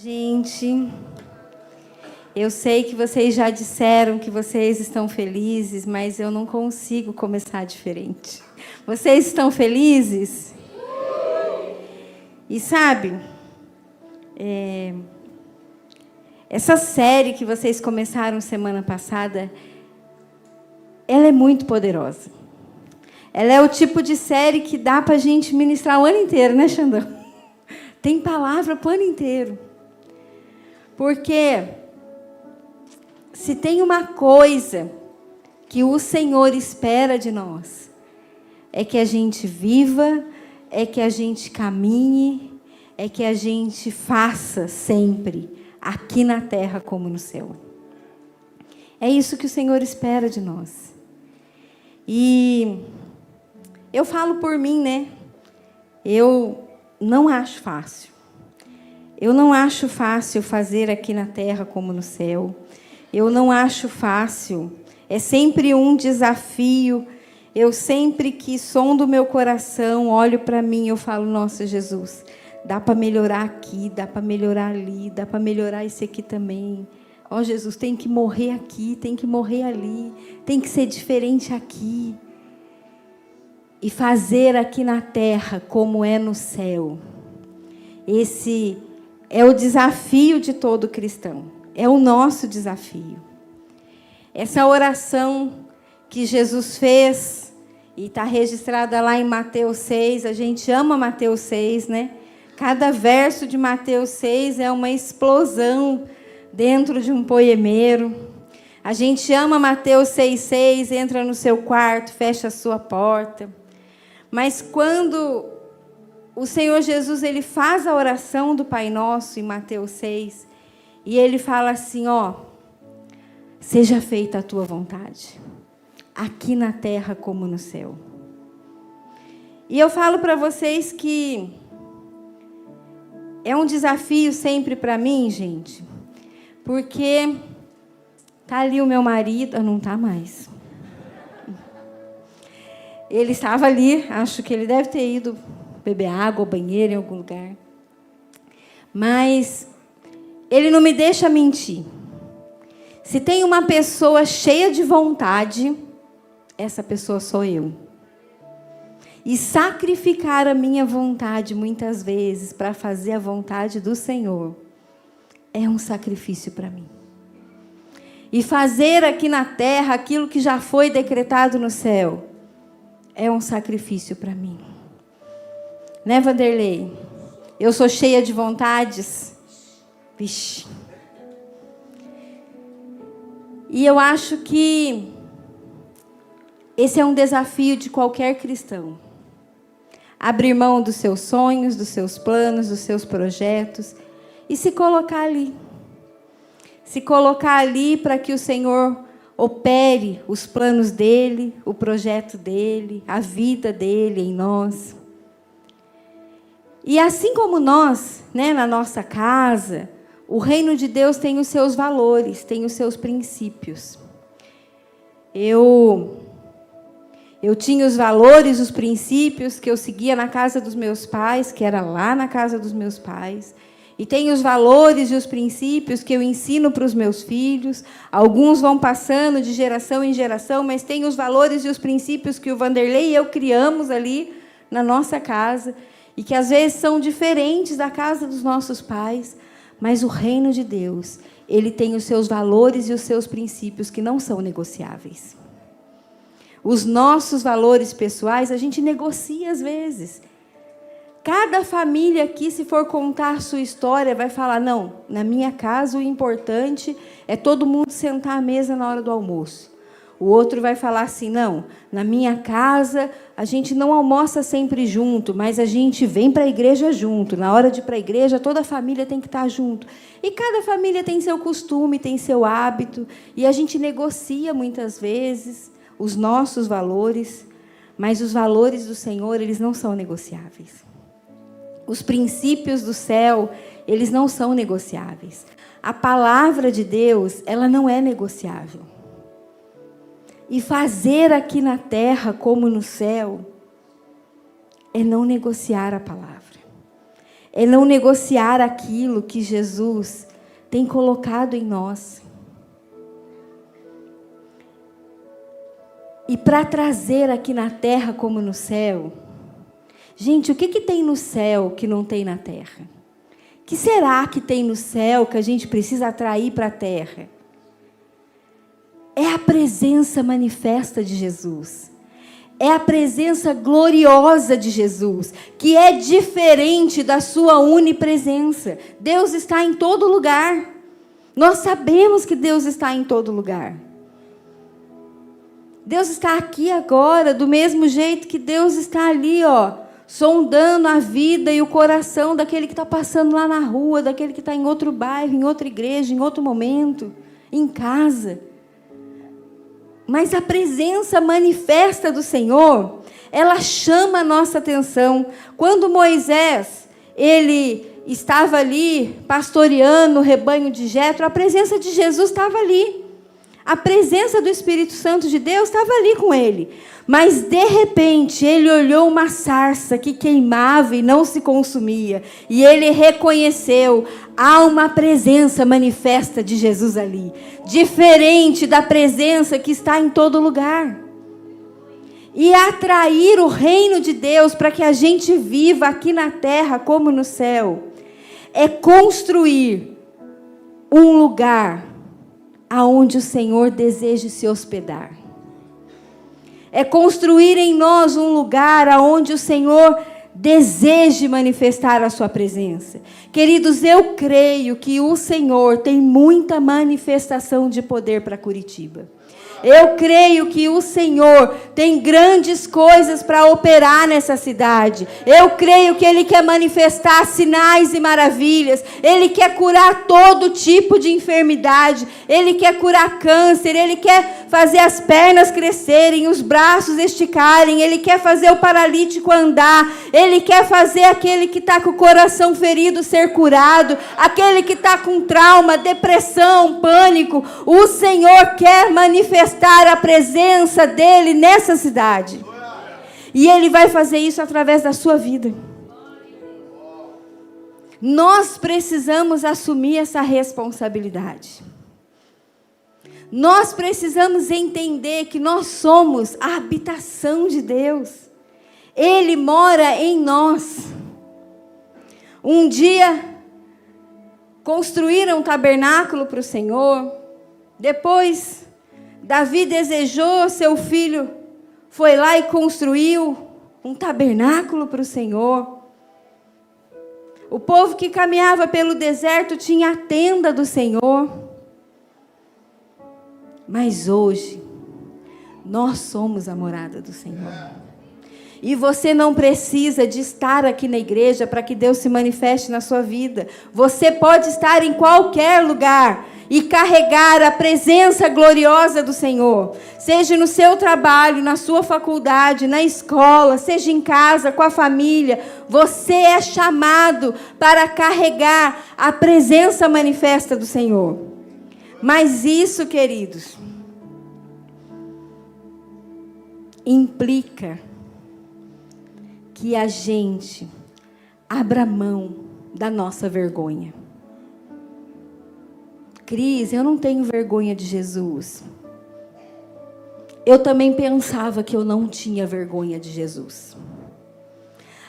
Gente, eu sei que vocês já disseram que vocês estão felizes, mas eu não consigo começar diferente. Vocês estão felizes? E sabe, essa série que vocês começaram semana passada, ela é muito poderosa. Ela é o tipo de série que dá para a gente ministrar o ano inteiro, né, Xandão? Tem palavra para o ano inteiro. Porque se tem uma coisa que o Senhor espera de nós, é que a gente viva, é que a gente caminhe, é que a gente faça sempre, aqui na terra como no céu. É isso que o Senhor espera de nós. E eu falo por mim, né? Eu não acho fácil. Eu não acho fácil fazer aqui na terra como no céu. Eu não acho fácil. É sempre um desafio. Eu sempre que sondo o meu coração, olho para mim e eu falo, nossa, Jesus, dá para melhorar aqui, dá para melhorar ali, dá para melhorar esse aqui também. Ó, Jesus, tem que morrer aqui, tem que morrer ali, tem que ser diferente aqui. E fazer aqui na terra como é no céu. Esse é o desafio de todo cristão. É o nosso desafio. Essa oração que Jesus fez, e está registrada lá em Mateus 6, a gente ama Mateus 6, né? Cada verso de Mateus 6 é uma explosão dentro de um poemeiro. A gente ama Mateus 6,6, entra no seu quarto, fecha a sua porta. Mas quando o Senhor Jesus ele faz a oração do Pai Nosso em Mateus 6, e ele fala assim, ó, seja feita a tua vontade, aqui na terra como no céu. E eu falo para vocês que é um desafio sempre para mim, gente, porque tá ali o meu marido, não tá mais. Ele estava ali, acho que ele deve ter ido beber água ou banheiro em algum lugar. Mas ele não me deixa mentir. Se tem uma pessoa cheia de vontade, essa pessoa sou eu. E sacrificar a minha vontade, muitas vezes, para fazer a vontade do Senhor, é um sacrifício para mim. E fazer aqui na terra aquilo que já foi decretado no céu, é um sacrifício para mim. Né, Vanderlei? Eu sou cheia de vontades. Vixe. E eu acho que esse é um desafio de qualquer cristão. Abrir mão dos seus sonhos, dos seus planos, dos seus projetos e se colocar ali. Se colocar ali para que o Senhor opere os planos dele, o projeto dele, a vida dele em nós. E assim como nós, né, na nossa casa, o reino de Deus tem os seus valores, tem os seus princípios. Eu tinha os valores, os princípios que eu seguia na casa dos meus pais, que era lá na casa dos meus pais. E tenho os valores e os princípios que eu ensino para os meus filhos. Alguns vão passando de geração em geração, mas tem os valores e os princípios que o Vanderlei e eu criamos ali na nossa casa. E que às vezes são diferentes da casa dos nossos pais. Mas o reino de Deus, ele tem os seus valores e os seus princípios que não são negociáveis. Os nossos valores pessoais, a gente negocia às vezes. Cada família aqui, se for contar a sua história, vai falar, não, na minha casa o importante é todo mundo sentar à mesa na hora do almoço. O outro vai falar assim, não, na minha casa a gente não almoça sempre junto, mas a gente vem para a igreja junto. Na hora de ir para a igreja, toda a família tem que estar junto. E cada família tem seu costume, tem seu hábito, e a gente negocia muitas vezes os nossos valores, mas os valores do Senhor, eles não são negociáveis. Os princípios do céu, eles não são negociáveis. A palavra de Deus, ela não é negociável. E fazer aqui na terra como no céu, é não negociar a palavra. é não negociar aquilo que Jesus tem colocado em nós. E para trazer aqui na terra como no céu, gente, o que tem no céu que não tem na terra? O que será que tem no céu que a gente precisa atrair para a terra? É a presença manifesta de Jesus. É a presença gloriosa de Jesus, que é diferente da sua onipresença. Deus está em todo lugar. Nós sabemos que Deus está em todo lugar. Deus está aqui agora, do mesmo jeito que Deus está ali, sondando a vida e o coração daquele que está passando lá na rua, daquele que está em outro bairro, em outra igreja, em outro momento, em casa. Mas a presença manifesta do Senhor, ela chama a nossa atenção. Quando Moisés, ele estava ali pastoreando o rebanho de Jetro, a presença de Jesus estava ali. A presença do Espírito Santo de Deus estava ali com ele. Mas, de repente, ele olhou uma sarça que queimava e não se consumia. E ele reconheceu, há uma presença manifesta de Jesus ali. Diferente da presença que está em todo lugar. E atrair o reino de Deus para que a gente viva aqui na terra como no céu. É construir um lugar aonde o Senhor deseja se hospedar. É construir em nós um lugar aonde o Senhor deseje manifestar a sua presença. Queridos, eu creio que o Senhor tem muita manifestação de poder para Curitiba. Eu creio que o Senhor tem grandes coisas para operar nessa cidade. Eu creio que Ele quer manifestar sinais e maravilhas. Ele quer curar todo tipo de enfermidade. Ele quer curar câncer. Ele quer fazer as pernas crescerem, os braços esticarem. Ele quer fazer o paralítico andar. Ele quer fazer aquele que está com o coração ferido ser curado. Aquele que está com trauma, depressão, pânico. O Senhor quer manifestar a presença dEle nessa cidade. E Ele vai fazer isso através da sua vida. Nós precisamos assumir essa responsabilidade. Nós precisamos entender que nós somos a habitação de Deus. Ele mora em nós. Um dia, construíram um tabernáculo para o Senhor. Depois, Davi desejou, seu filho foi lá e construiu um tabernáculo para o Senhor. O povo que caminhava pelo deserto tinha a tenda do Senhor. Mas hoje, nós somos a morada do Senhor. E você não precisa de estar aqui na igreja para que Deus se manifeste na sua vida. Você pode estar em qualquer lugar e carregar a presença gloriosa do Senhor. Seja no seu trabalho, na sua faculdade, na escola, seja em casa, com a família. Você é chamado para carregar a presença manifesta do Senhor. Mas isso, queridos, implica que a gente abra mão da nossa vergonha. Cris, eu não tenho vergonha de Jesus. Eu também pensava que eu não tinha vergonha de Jesus.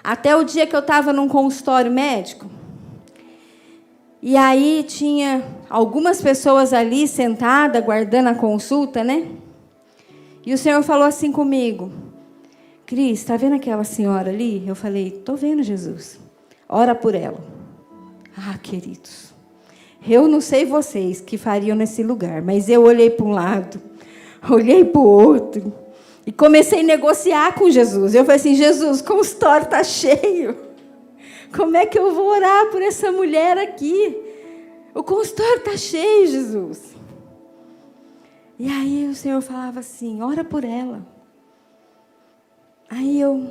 Até o dia que eu estava num consultório médico, e aí tinha algumas pessoas ali sentadas, aguardando a consulta, né? E o Senhor falou assim comigo: Cris, está vendo aquela senhora ali? Eu falei: estou vendo, Jesus. Ora por ela. Ah, queridos, eu não sei vocês que fariam nesse lugar, mas eu olhei para um lado, olhei para o outro, e comecei a negociar com Jesus. Eu falei assim: Jesus, o consultório está cheio. Como é que eu vou orar por essa mulher aqui? O consultório está cheio, Jesus. E aí o Senhor falava assim: ora por ela. Aí eu,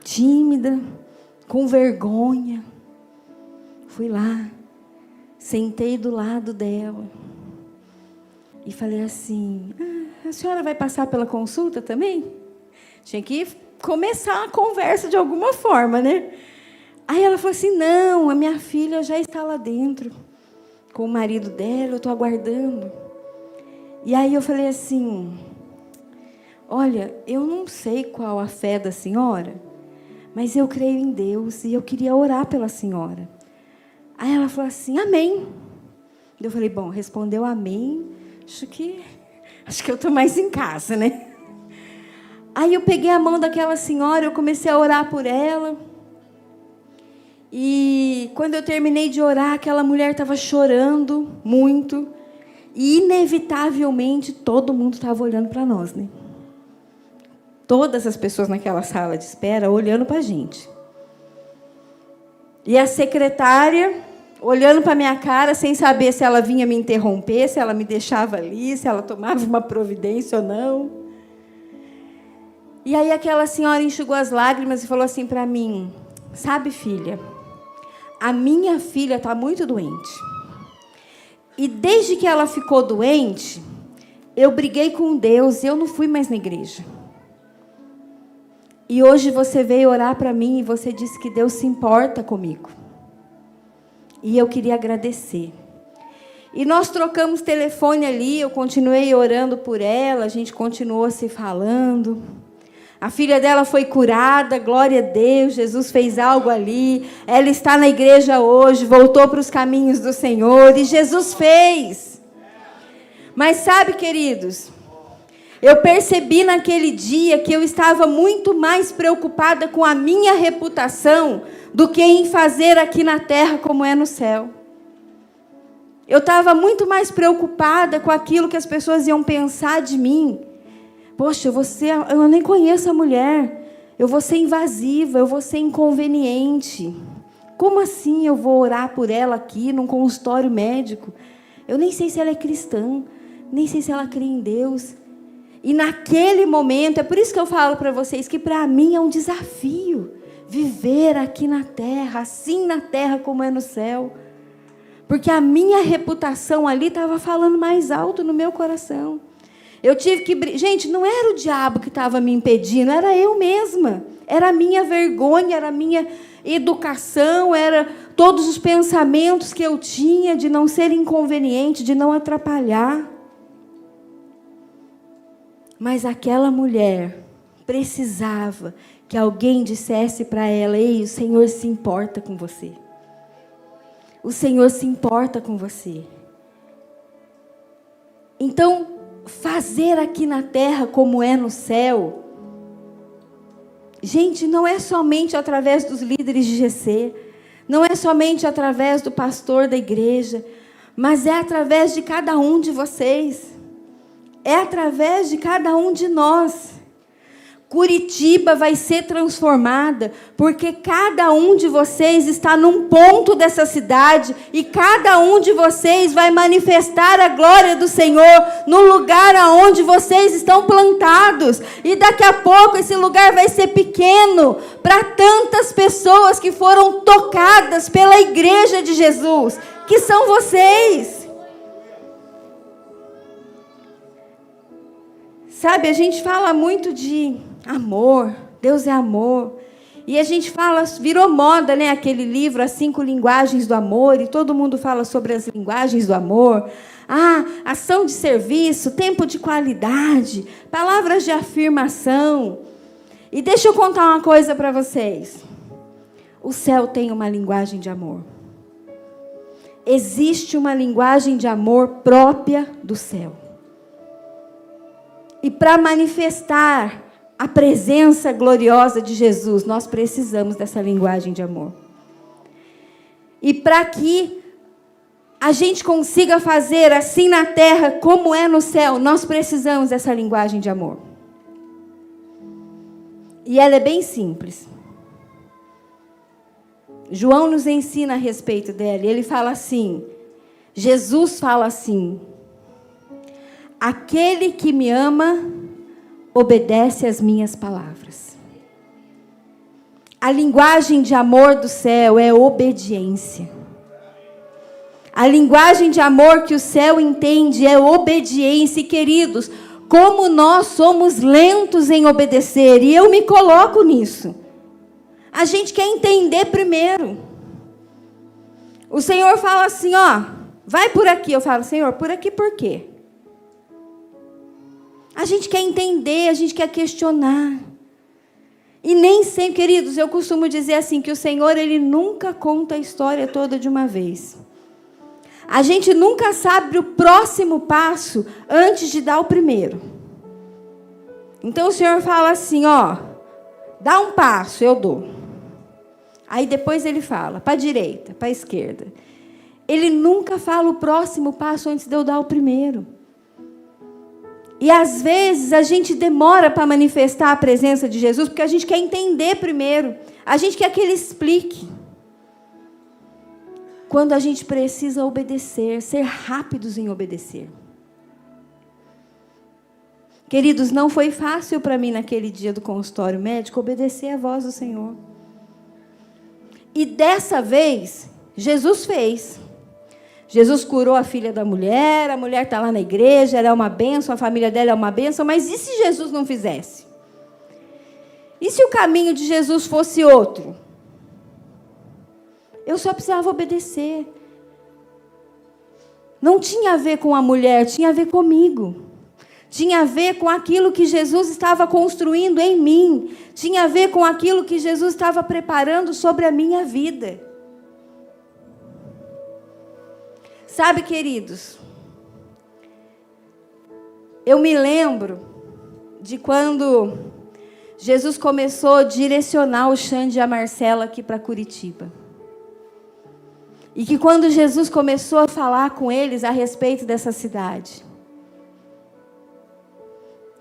tímida, com vergonha, fui lá, sentei do lado dela e falei assim: a senhora vai passar pela consulta também? Tinha que começar a conversa de alguma forma, né? Aí ela falou assim, não, a minha filha já está lá dentro, com o marido dela, eu estou aguardando. E aí eu falei assim, olha, eu não sei qual a fé da senhora, mas eu creio em Deus e eu queria orar pela senhora. Aí ela falou assim, amém. Eu falei, bom, respondeu amém, acho que eu estou mais em casa, né? Aí eu peguei a mão daquela senhora, eu comecei a orar por ela. E quando eu terminei de orar, aquela mulher estava chorando muito. E inevitavelmente todo mundo estava olhando para nós, né? Todas as pessoas naquela sala de espera olhando para a gente. E a secretária olhando para a minha cara, sem saber se ela vinha me interromper, se ela me deixava ali, se ela tomava uma providência ou não. E aí aquela senhora enxugou as lágrimas e falou assim para mim, sabe, filha, a minha filha está muito doente. E desde que ela ficou doente, eu briguei com Deus e eu não fui mais na igreja. E hoje você veio orar para mim e você disse que Deus se importa comigo. E eu queria agradecer. E nós trocamos telefone ali, eu continuei orando por ela, a gente continuou se falando. A filha dela foi curada, glória a Deus, Jesus fez algo ali. Ela está na igreja hoje, voltou para os caminhos do Senhor e Jesus fez. Mas sabe, queridos, eu percebi naquele dia que eu estava muito mais preocupada com a minha reputação do que em fazer aqui na terra como é no céu. Eu estava muito mais preocupada com aquilo que as pessoas iam pensar de mim. Poxa, eu nem conheço a mulher, eu vou ser invasiva, eu vou ser inconveniente. Como assim eu vou orar por ela aqui num consultório médico? Eu nem sei se ela é cristã, nem sei se ela crê em Deus. E naquele momento, é por isso que eu falo para vocês que para mim é um desafio viver aqui na terra, assim na terra como é no céu. Porque a minha reputação ali estava falando mais alto no meu coração. Eu tive que... Gente, não era o diabo que estava me impedindo, era eu mesma. Era a minha vergonha, era a minha educação, era todos os pensamentos que eu tinha de não ser inconveniente, de não atrapalhar. Mas aquela mulher precisava que alguém dissesse para ela, ei, o Senhor se importa com você. O Senhor se importa com você. Então, fazer aqui na terra como é no céu, gente, não é somente através dos líderes de GC, não é somente através do pastor da igreja, mas é através de cada um de vocês, é através de cada um de nós. Curitiba vai ser transformada, porque cada um de vocês está num ponto dessa cidade, e cada um de vocês vai manifestar a glória do Senhor no lugar aonde vocês estão plantados, e daqui a pouco esse lugar vai ser pequeno, para tantas pessoas que foram tocadas pela igreja de Jesus, que são vocês. Sabe, a gente fala muito de amor, Deus é amor. E a gente fala, virou moda, né? Aquele livro, As 5 Linguagens do Amor, e todo mundo fala sobre as linguagens do amor. Ação de serviço, tempo de qualidade, palavras de afirmação. E deixa eu contar uma coisa para vocês. O céu tem uma linguagem de amor. Existe uma linguagem de amor própria do céu. E para manifestar a presença gloriosa de Jesus, nós precisamos dessa linguagem de amor. E para que a gente consiga fazer assim na terra como é no céu, nós precisamos dessa linguagem de amor. E ela é bem simples. João nos ensina a respeito dela. Ele fala assim, Jesus fala assim, aquele que me ama, obedece às minhas palavras. A linguagem de amor do céu é obediência. A linguagem de amor que o céu entende é obediência. E, queridos, como nós somos lentos em obedecer, e eu me coloco nisso. A gente quer entender primeiro. O Senhor fala assim, ó, vai por aqui. Eu falo, Senhor, por aqui por quê? A gente quer entender, a gente quer questionar. E nem sempre, queridos, eu costumo dizer assim, que o Senhor, Ele nunca conta a história toda de uma vez. A gente nunca sabe o próximo passo antes de dar o primeiro. Então o Senhor fala assim, ó, dá um passo, eu dou. Aí depois Ele fala, para a direita, para a esquerda. Ele nunca fala o próximo passo antes de eu dar o primeiro. E às vezes a gente demora para manifestar a presença de Jesus, porque a gente quer entender primeiro. A gente quer que Ele explique. Quando a gente precisa obedecer, ser rápidos em obedecer. Queridos, não foi fácil para mim naquele dia do consultório médico obedecer a voz do Senhor. E dessa vez, Jesus fez. Jesus curou a filha da mulher, a mulher está lá na igreja, ela é uma bênção, a família dela é uma bênção, mas e se Jesus não fizesse? E se o caminho de Jesus fosse outro? Eu só precisava obedecer. Não tinha a ver com a mulher, tinha a ver comigo. Tinha a ver com aquilo que Jesus estava construindo em mim. Tinha a ver com aquilo que Jesus estava preparando sobre a minha vida. Sabe, queridos, eu me lembro de quando Jesus começou a direcionar o Xande e a Marcela aqui para Curitiba. E que quando Jesus começou a falar com eles a respeito dessa cidade.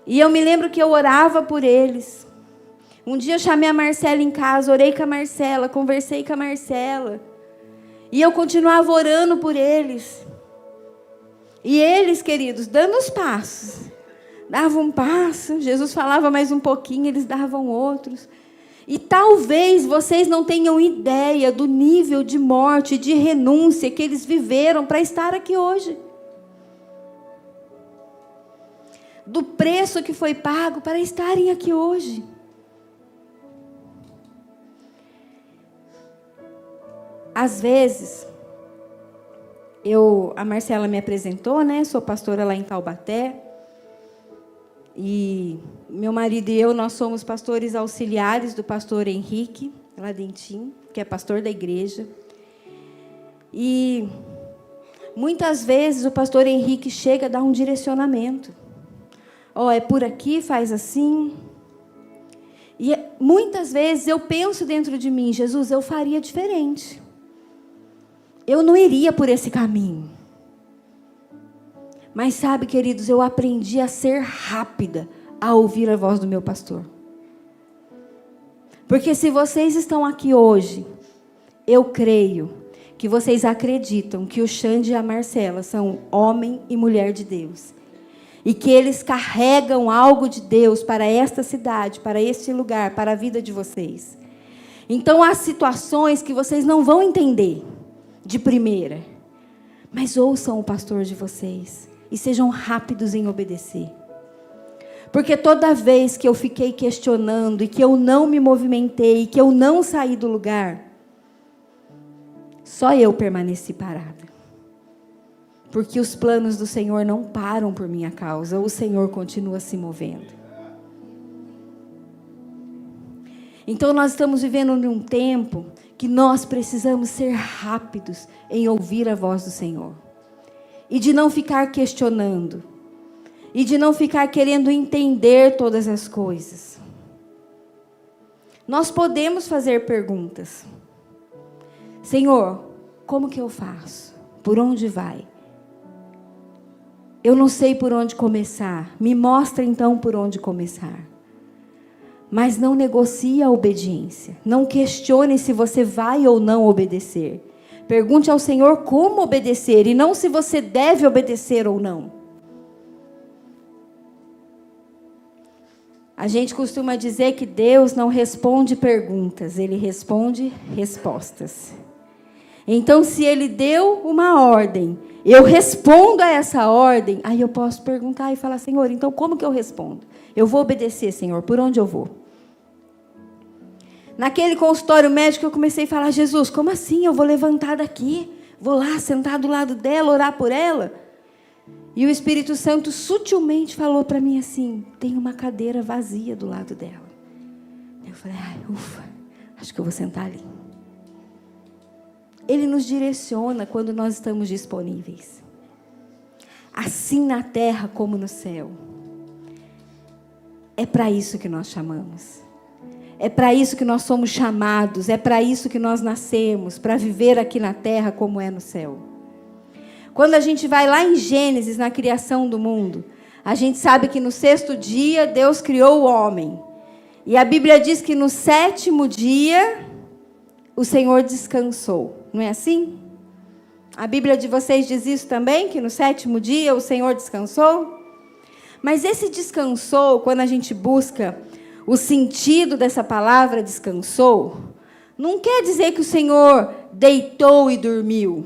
E eu me lembro que eu orava por eles. Um dia eu chamei a Marcela em casa, orei com a Marcela, conversei com a Marcela. E eu continuava orando por eles. E eles, queridos, dando os passos. Davam um passo, Jesus falava mais um pouquinho, eles davam outros. E talvez vocês não tenham ideia do nível de morte, de renúncia que eles viveram para estar aqui hoje. Do preço que foi pago para estarem aqui hoje. Às vezes, a Marcela me apresentou, né? Sou pastora lá em Taubaté. E meu marido e eu, nós somos pastores auxiliares do pastor Henrique, lá de Entim, que é pastor da igreja. E muitas vezes o pastor Henrique chega a dar um direcionamento. Ó, é por aqui, faz assim. E muitas vezes eu penso dentro de mim, Jesus, eu faria diferente. Eu não iria por esse caminho. Mas sabe, queridos, eu aprendi a ser rápida a ouvir a voz do meu pastor. Porque se vocês estão aqui hoje, eu creio que vocês acreditam que o Xande e a Marcela são homem e mulher de Deus. E que eles carregam algo de Deus para esta cidade, para este lugar, para a vida de vocês. Então, há situações que vocês não vão entender de primeira. Mas ouçam o pastor de vocês. E sejam rápidos em obedecer. Porque toda vez que eu fiquei questionando, e que eu não me movimentei, e que eu não saí do lugar, só eu permaneci parada. Porque os planos do Senhor não param por minha causa, o Senhor continua se movendo. Então nós estamos vivendo num tempo que nós precisamos ser rápidos em ouvir a voz do Senhor. E de não ficar questionando. E de não ficar querendo entender todas as coisas. Nós podemos fazer perguntas. Senhor, como que eu faço? Por onde vai? Eu não sei por onde começar. Me mostra então por onde começar. Mas não negocie a obediência. Não questione se você vai ou não obedecer. Pergunte ao Senhor como obedecer e não se você deve obedecer ou não. A gente costuma dizer que Deus não responde perguntas, Ele responde respostas. Então, se Ele deu uma ordem, eu respondo a essa ordem, aí eu posso perguntar e falar, Senhor, então como que eu respondo? Eu vou obedecer, Senhor, por onde eu vou? Naquele consultório médico, eu comecei a falar: Jesus, como assim? Eu vou levantar daqui, vou lá, sentar do lado dela, orar por ela. E o Espírito Santo sutilmente falou para mim assim: tem uma cadeira vazia do lado dela. Eu falei: ai, ufa, acho que eu vou sentar ali. Ele nos direciona quando nós estamos disponíveis. Assim na terra como no céu. É para isso que nós chamamos. É para isso que nós somos chamados. É para isso que nós nascemos. Para viver aqui na terra como é no céu. Quando a gente vai lá em Gênesis, na criação do mundo, a gente sabe que no 6º dia Deus criou o homem. E a Bíblia diz que no 7º dia o Senhor descansou. Não é assim? A Bíblia de vocês diz isso também? Que no 7º dia o Senhor descansou? Mas esse descansou, quando a gente busca o sentido dessa palavra descansou, não quer dizer que o Senhor deitou e dormiu.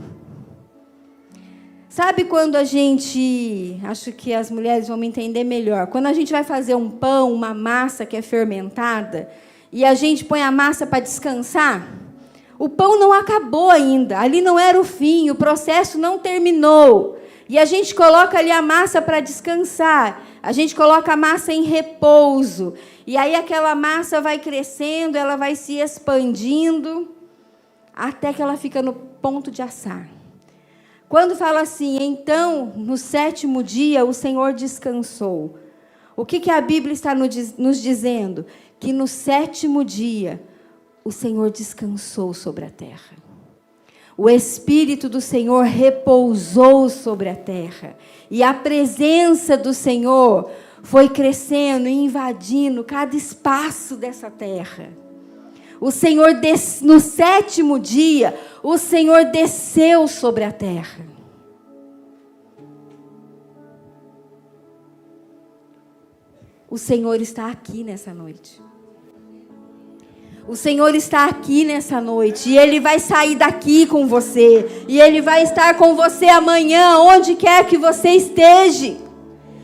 Sabe quando a gente, acho que as mulheres vão me entender melhor, quando a gente vai fazer um pão, uma massa que é fermentada, e a gente põe a massa para descansar, o pão não acabou ainda, ali não era o fim, o processo não terminou. E a gente coloca ali a massa para descansar, a gente coloca a massa em repouso. E aí aquela massa vai crescendo, ela vai se expandindo, até que ela fica no ponto de assar. Quando fala assim, então, no 7º dia o Senhor descansou. O que a Bíblia está nos dizendo? Que no 7º dia o Senhor descansou sobre a terra. O Espírito do Senhor repousou sobre a terra. E a presença do Senhor foi crescendo e invadindo cada espaço dessa terra. O Senhor, no 7º dia, o Senhor desceu sobre a terra. O Senhor está aqui nessa noite. O Senhor está aqui nessa noite, e Ele vai sair daqui com você, e Ele vai estar com você amanhã, onde quer que você esteja,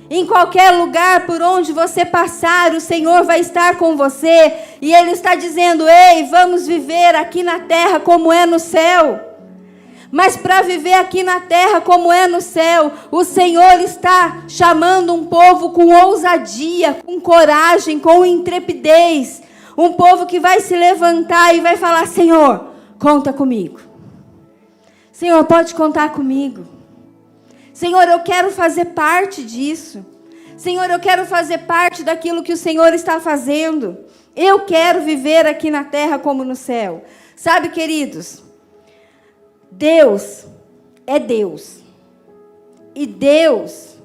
em qualquer lugar por onde você passar, o Senhor vai estar com você, e Ele está dizendo: ei, vamos viver aqui na terra como é no céu. Mas para viver aqui na terra como é no céu, o Senhor está chamando um povo com ousadia, com coragem, com intrepidez. Um povo que vai se levantar e vai falar: Senhor, conta comigo. Senhor, pode contar comigo. Senhor, eu quero fazer parte disso. Senhor, eu quero fazer parte daquilo que o Senhor está fazendo. Eu quero viver aqui na terra como no céu. Sabe, queridos, Deus é Deus. E Deus,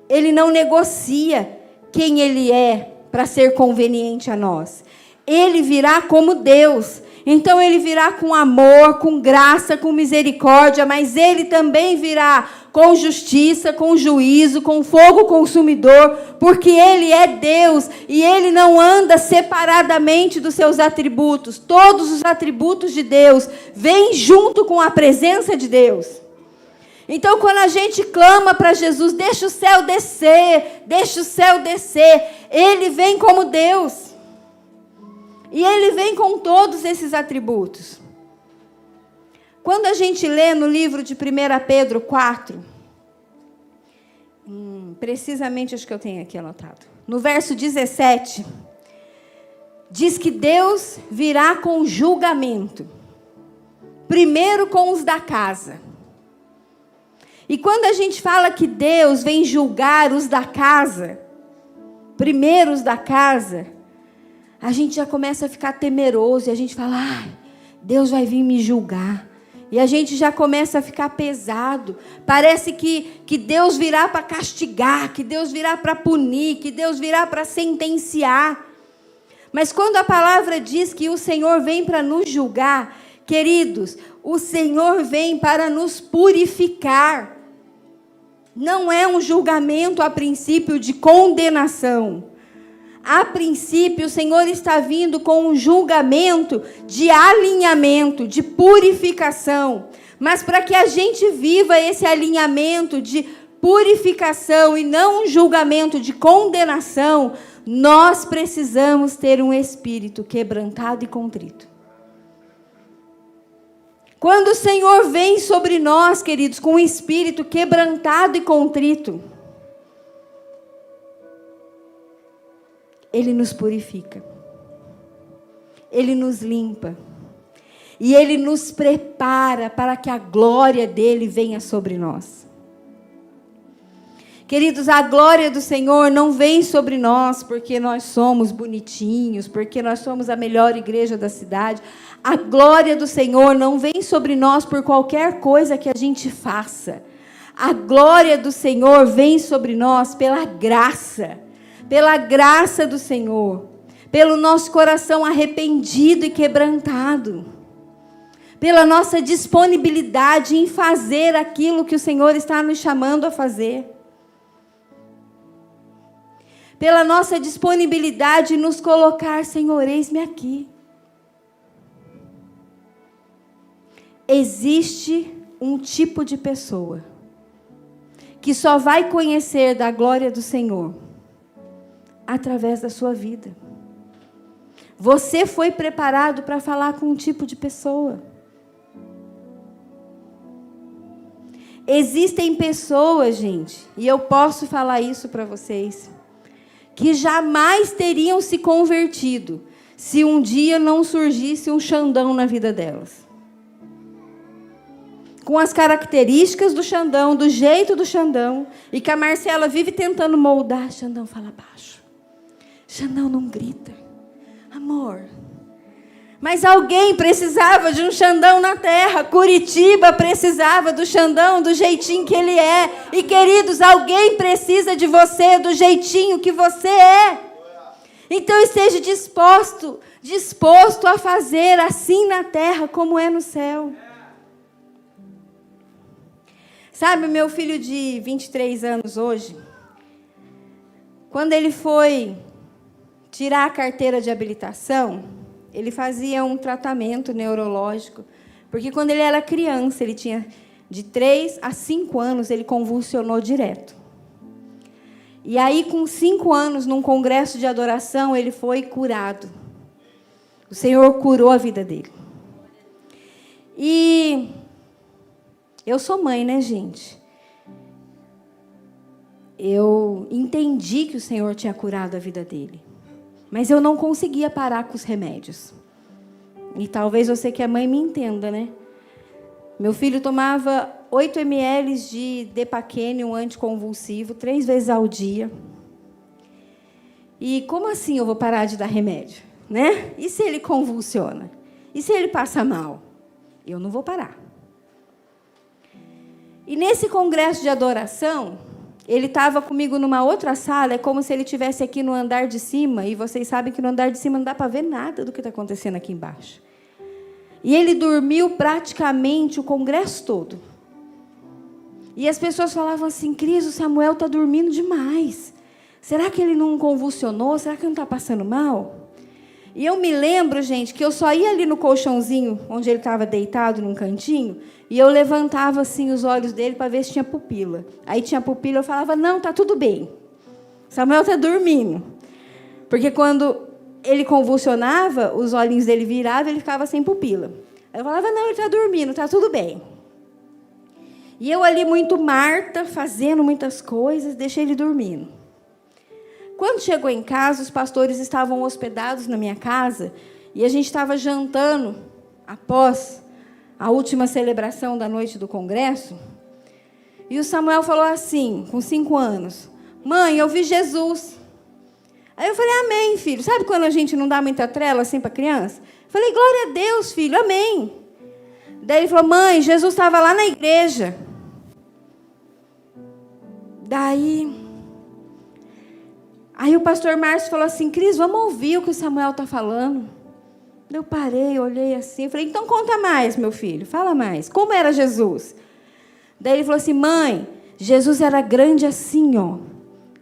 Ele não negocia quem Ele é para ser conveniente a nós. Ele virá como Deus. Então Ele virá com amor, com graça, com misericórdia, mas Ele também virá com justiça, com juízo, com fogo consumidor, porque Ele é Deus e Ele não anda separadamente dos seus atributos. Todos os atributos de Deus vêm junto com a presença de Deus. Então, quando a gente clama para Jesus: deixa o céu descer, deixa o céu descer, Ele vem como Deus. E Ele vem com todos esses atributos. Quando a gente lê no livro de 1 Pedro 4, precisamente acho que eu tenho aqui anotado, no verso 17, diz que Deus virá com julgamento, primeiro com os da casa. E quando a gente fala que Deus vem julgar os da casa, primeiro os da casa, a gente já começa a ficar temeroso, e a gente fala: ai, Deus vai vir me julgar. E a gente já começa a ficar pesado. Parece que Deus virá para castigar, que Deus virá para punir, que Deus virá para sentenciar. Mas quando a palavra diz que o Senhor vem para nos julgar, queridos, o Senhor vem para nos purificar. Não é um julgamento a princípio de condenação. A princípio, o Senhor está vindo com um julgamento de alinhamento, de purificação. Mas para que a gente viva esse alinhamento de purificação e não um julgamento de condenação, nós precisamos ter um espírito quebrantado e contrito. Quando o Senhor vem sobre nós, queridos, com um espírito quebrantado e contrito, Ele nos purifica, Ele nos limpa, e Ele nos prepara para que a glória dEle venha sobre nós. Queridos, a glória do Senhor não vem sobre nós porque nós somos bonitinhos, porque nós somos a melhor igreja da cidade. A glória do Senhor não vem sobre nós por qualquer coisa que a gente faça. A glória do Senhor vem sobre nós pela graça do Senhor, pelo nosso coração arrependido e quebrantado, pela nossa disponibilidade em fazer aquilo que o Senhor está nos chamando a fazer, pela nossa disponibilidade em nos colocar, Senhor, eis-me aqui. Existe um tipo de pessoa que só vai conhecer da glória do Senhor através da sua vida. Você foi preparado para falar com um tipo de pessoa. Existem pessoas, gente, e eu posso falar isso para vocês, que jamais teriam se convertido se um dia não surgisse um Xandão na vida delas. Com as características do Xandão, do jeito do Xandão, e que a Marcela vive tentando moldar. Xandão, fala baixo. Xandão, não grita. Amor. Mas alguém precisava de um Xandão na terra. Curitiba precisava do Xandão, do jeitinho que ele é. E, queridos, alguém precisa de você, do jeitinho que você é. Então, esteja disposto a fazer assim na terra como é no céu. Sabe, meu filho de 23 anos hoje, quando ele foi tirar a carteira de habilitação, ele fazia um tratamento neurológico, porque quando ele era criança, ele tinha de 3 a 5 anos, ele convulsionou direto. E aí, com 5 anos, num congresso de adoração, ele foi curado. O Senhor curou a vida dele. E eu sou mãe, né, gente? Eu entendi que o Senhor tinha curado a vida dele. Mas eu não conseguia parar com os remédios. E talvez você que é mãe me entenda, né? Meu filho tomava 8 ml de Depaquene, um anticonvulsivo, 3 vezes ao dia. E como assim eu vou parar de dar remédio? Né? E se ele convulsiona? E se ele passa mal? Eu não vou parar. E nesse congresso de adoração, ele estava comigo numa outra sala, é como se ele estivesse aqui no andar de cima, e vocês sabem que no andar de cima não dá para ver nada do que está acontecendo aqui embaixo. E ele dormiu praticamente o congresso todo. E as pessoas falavam assim, Cris, o Samuel está dormindo demais. Será que ele não convulsionou? Será que ele não está passando mal? E eu me lembro, gente, que eu só ia ali no colchãozinho, onde ele estava deitado num cantinho, e eu levantava assim os olhos dele para ver se tinha pupila. Aí tinha pupila, eu falava, não, está tudo bem. Samuel está dormindo. Porque quando ele convulsionava, os olhinhos dele viravam, ele ficava sem pupila. Aí eu falava, não, ele está dormindo, está tudo bem. E eu ali muito Marta, fazendo muitas coisas, deixei ele dormindo. Quando chegou em casa, os pastores estavam hospedados na minha casa, e a gente estava jantando após a última celebração da noite do congresso, e o Samuel falou assim, com 5 anos, mãe, eu vi Jesus. Aí eu falei, amém, filho. Sabe quando a gente não dá muita trela assim para criança? Eu falei, glória a Deus, filho, amém. Daí ele falou, mãe, Jesus estava lá na igreja. Aí o pastor Márcio falou assim, Cris, vamos ouvir o que o Samuel está falando. Eu parei, olhei assim, falei, então conta mais, meu filho, fala mais. Como era Jesus? Daí ele falou assim, mãe, Jesus era grande assim, ó,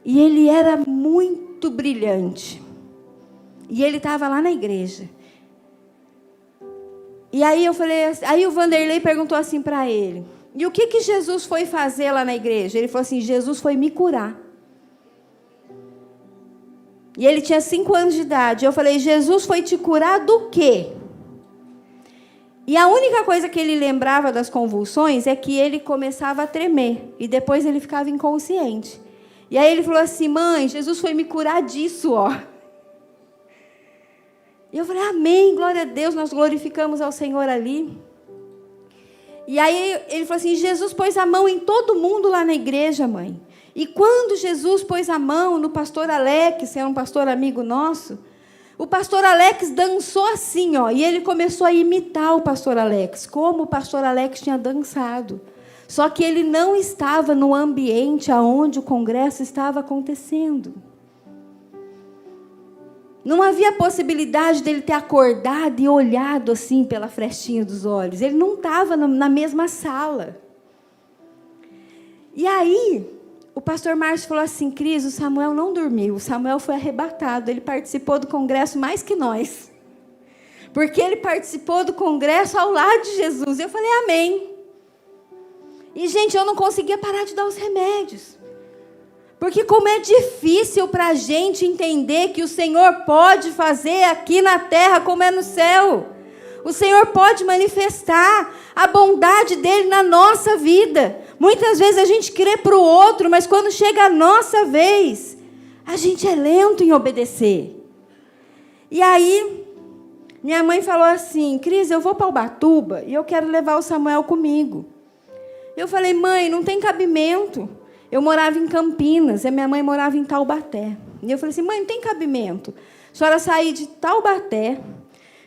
e ele era muito brilhante. E ele estava lá na igreja. E aí eu falei, aí o Vanderlei perguntou assim para ele, E o que Jesus foi fazer lá na igreja? Ele falou assim, Jesus foi me curar. E ele tinha 5 anos de idade. Eu falei, Jesus foi te curar do quê? E a única coisa que ele lembrava das convulsões é que ele começava a tremer. E depois ele ficava inconsciente. E aí ele falou assim, mãe, Jesus foi me curar disso, ó. E eu falei, amém, glória a Deus, nós glorificamos ao Senhor ali. E aí ele falou assim, Jesus pôs a mão em todo mundo lá na igreja, mãe. E quando Jesus pôs a mão no pastor Alex, que é um pastor amigo nosso, o pastor Alex dançou assim, ó, e ele começou a imitar o pastor Alex, como o pastor Alex tinha dançado. Só que ele não estava no ambiente onde o congresso estava acontecendo. Não havia possibilidade dele ter acordado e olhado assim pela frestinha dos olhos. Ele não estava na mesma sala. E aí, o pastor Márcio falou assim, Cris, o Samuel não dormiu. O Samuel foi arrebatado. Ele participou do congresso mais que nós. Porque ele participou do congresso ao lado de Jesus. Eu falei, amém. E, gente, eu não conseguia parar de dar os remédios. Porque como é difícil para a gente entender que o Senhor pode fazer aqui na terra como é no céu. O Senhor pode manifestar a bondade dEle na nossa vida. Muitas vezes a gente crê para o outro, mas quando chega a nossa vez, a gente é lento em obedecer. E aí, minha mãe falou assim, Cris, eu vou para Ubatuba e eu quero levar o Samuel comigo. Eu falei, mãe, não tem cabimento. Eu morava em Campinas, e a minha mãe morava em Taubaté. E eu falei assim, mãe, não tem cabimento. A senhora sair de Taubaté,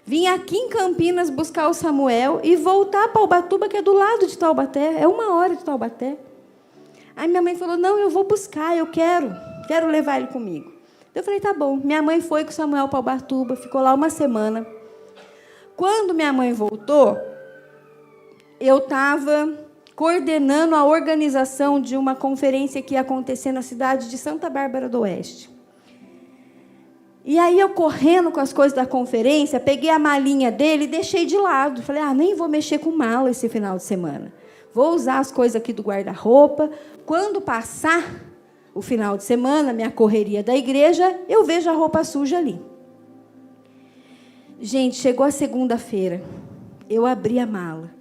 vir aqui em Campinas buscar o Samuel e voltar para Ubatuba, que é do lado de Taubaté. É 1 hora de Taubaté. Aí minha mãe falou, não, eu vou buscar, eu quero levar ele comigo. Eu falei, tá bom. Minha mãe foi com o Samuel para Ubatuba, ficou lá 1 semana. Quando minha mãe voltou, eu estava coordenando a organização de uma conferência que ia acontecer na cidade de Santa Bárbara do Oeste. E aí eu correndo com as coisas da conferência, peguei a malinha dele e deixei de lado. Falei, nem vou mexer com mala esse final de semana. Vou usar as coisas aqui do guarda-roupa. Quando passar o final de semana, minha correria da igreja, eu vejo a roupa suja ali. Gente, chegou a segunda-feira. Eu abri a mala.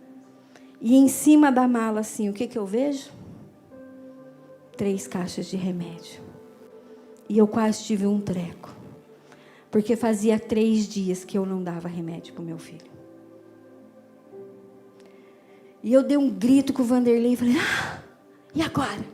E em cima da mala, assim, o que eu vejo? 3 caixas de remédio. E eu quase tive um treco. Porque fazia 3 dias que eu não dava remédio para o meu filho. E eu dei um grito com o Vanderlei e falei, e agora?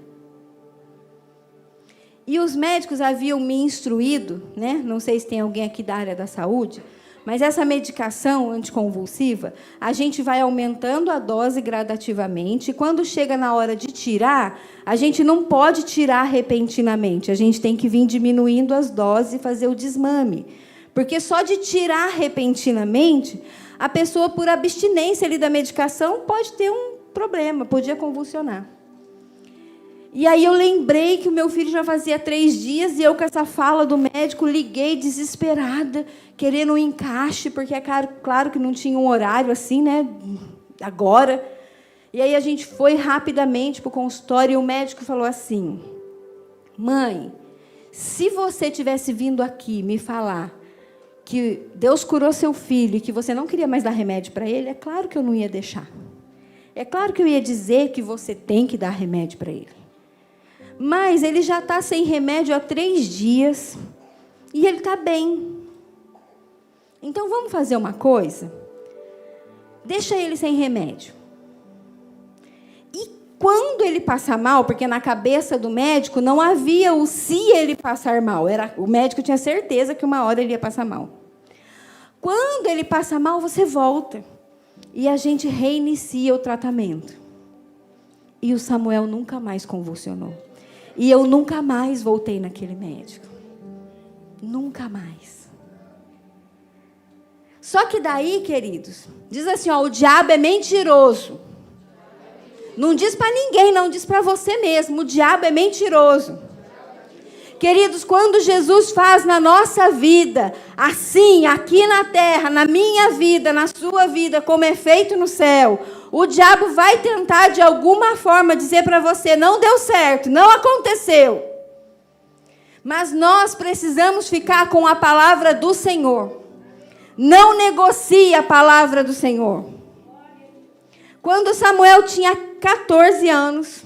E os médicos haviam me instruído, né? Não sei se tem alguém aqui da área da saúde, mas essa medicação anticonvulsiva, a gente vai aumentando a dose gradativamente. E quando chega na hora de tirar, a gente não pode tirar repentinamente. A gente tem que vir diminuindo as doses e fazer o desmame. Porque só de tirar repentinamente, a pessoa, por abstinência ali da medicação, pode ter um problema, podia convulsionar. E aí eu lembrei que o meu filho já fazia 3 dias e eu, com essa fala do médico, liguei desesperada, querendo um encaixe, porque é claro que não tinha um horário assim, né? Agora. E aí a gente foi rapidamente para o consultório e o médico falou assim, mãe, se você tivesse vindo aqui me falar que Deus curou seu filho e que você não queria mais dar remédio para ele, é claro que eu não ia deixar. É claro que eu ia dizer que você tem que dar remédio para ele. Mas ele já está sem remédio há 3 dias e ele está bem. Então, vamos fazer uma coisa? Deixa ele sem remédio. E quando ele passar mal, porque na cabeça do médico não havia o se ele passar mal. O médico tinha certeza que 1 hora ele ia passar mal. Quando ele passa mal, você volta. E a gente reinicia o tratamento. E o Samuel nunca mais convulsionou. E eu nunca mais voltei naquele médico. Nunca mais. Só que daí, queridos, diz assim, o diabo é mentiroso. Não diz para ninguém, não, diz para você mesmo. O diabo é mentiroso. Queridos, quando Jesus faz na nossa vida, assim, aqui na terra, na minha vida, na sua vida, como é feito no céu, O diabo vai tentar, de alguma forma, dizer para você, não deu certo, não aconteceu. Mas nós precisamos ficar com a palavra do Senhor. Não negocie a palavra do Senhor. Quando Samuel tinha 14 anos,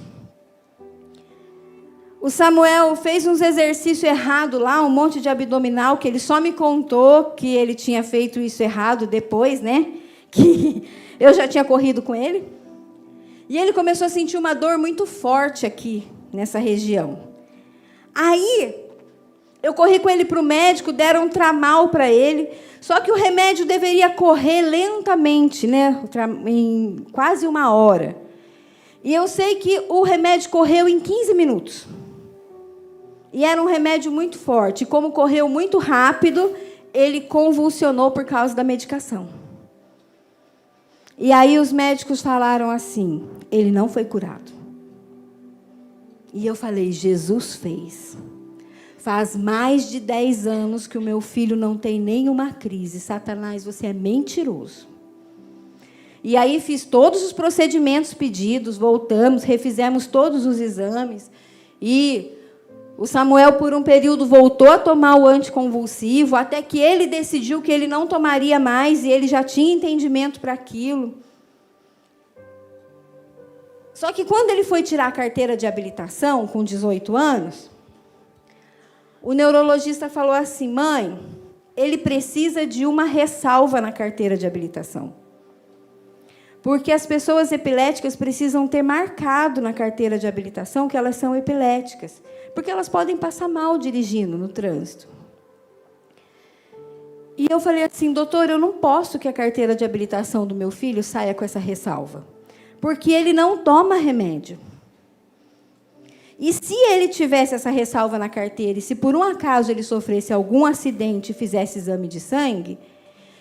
o Samuel fez uns exercícios errados lá, um monte de abdominal, que ele só me contou que ele tinha feito isso errado depois, né? Que eu já tinha corrido com ele. E ele começou a sentir uma dor muito forte aqui, nessa região. Aí, eu corri com ele para o médico, deram um tramal para ele, só que o remédio deveria correr lentamente, né? Em quase 1 hora. E eu sei que o remédio correu em 15 minutos. E era um remédio muito forte. E como correu muito rápido, ele convulsionou por causa da medicação. E aí os médicos falaram assim, ele não foi curado. E eu falei, Jesus fez. Faz mais de 10 anos que o meu filho não tem nenhuma crise. Satanás, você é mentiroso. E aí fiz todos os procedimentos pedidos, voltamos, refizemos todos os exames. E o Samuel, por um período, voltou a tomar o anticonvulsivo, até que ele decidiu que ele não tomaria mais, e ele já tinha entendimento para aquilo. Só que quando ele foi tirar a carteira de habilitação, com 18 anos, o neurologista falou assim, mãe, ele precisa de uma ressalva na carteira de habilitação. Porque as pessoas epiléticas precisam ter marcado na carteira de habilitação que elas são epiléticas. Porque elas podem passar mal dirigindo no trânsito. E eu falei assim, doutor, eu não posso que a carteira de habilitação do meu filho saia com essa ressalva. Porque ele não toma remédio. E se ele tivesse essa ressalva na carteira, e se por um acaso ele sofresse algum acidente e fizesse exame de sangue,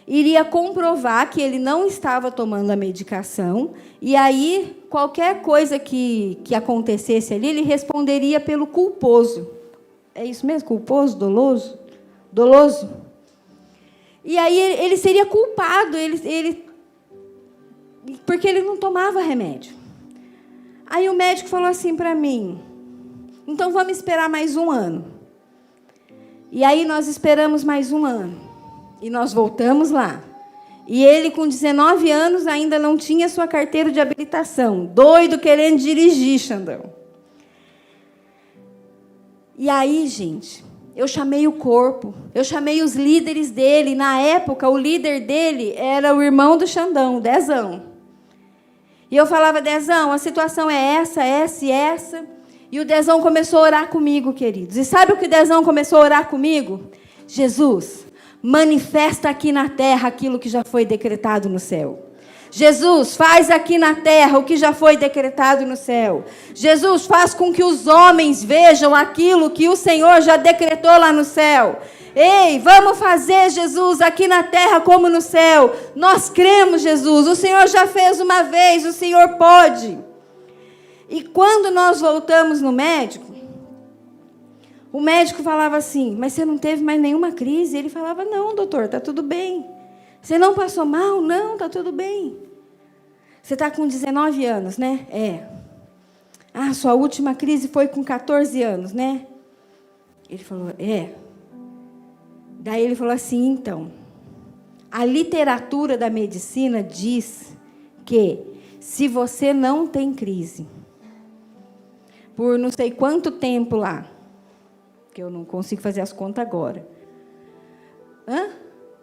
iria comprovar que ele não estava tomando a medicação, e aí, qualquer coisa que acontecesse ali, ele responderia pelo culposo. É isso mesmo? Culposo? Doloso? Doloso? E aí, ele seria culpado, porque ele não tomava remédio. Aí o médico falou assim para mim, então vamos esperar mais 1 ano. E aí nós esperamos mais 1 ano. E nós voltamos lá. E ele, com 19 anos, ainda não tinha sua carteira de habilitação. Doido, querendo dirigir, Xandão. E aí, gente, eu chamei o corpo. Eu chamei os líderes dele. Na época, o líder dele era o irmão do Xandão, o Dezão. E eu falava, Dezão, a situação é essa, essa e essa. E o Dezão começou a orar comigo, queridos. E sabe o que o Dezão começou a orar comigo? Jesus, manifesta aqui na terra aquilo que já foi decretado no céu. Jesus, faz aqui na terra o que já foi decretado no céu. Jesus, faz com que os homens vejam aquilo que o Senhor já decretou lá no céu. Ei, vamos fazer, Jesus, aqui na terra como no céu. Nós cremos, Jesus. O Senhor já fez uma vez, o Senhor pode. E quando nós voltamos no médico, o médico falava assim, mas você não teve mais nenhuma crise? Ele falava, não, doutor, está tudo bem. Você não passou mal? Não, está tudo bem. Você está com 19 anos, né? É. Ah, sua última crise foi com 14 anos, né? Ele falou, é. Daí ele falou assim, então, a literatura da medicina diz que se você não tem crise, por não sei quanto tempo lá, que eu não consigo fazer as contas agora.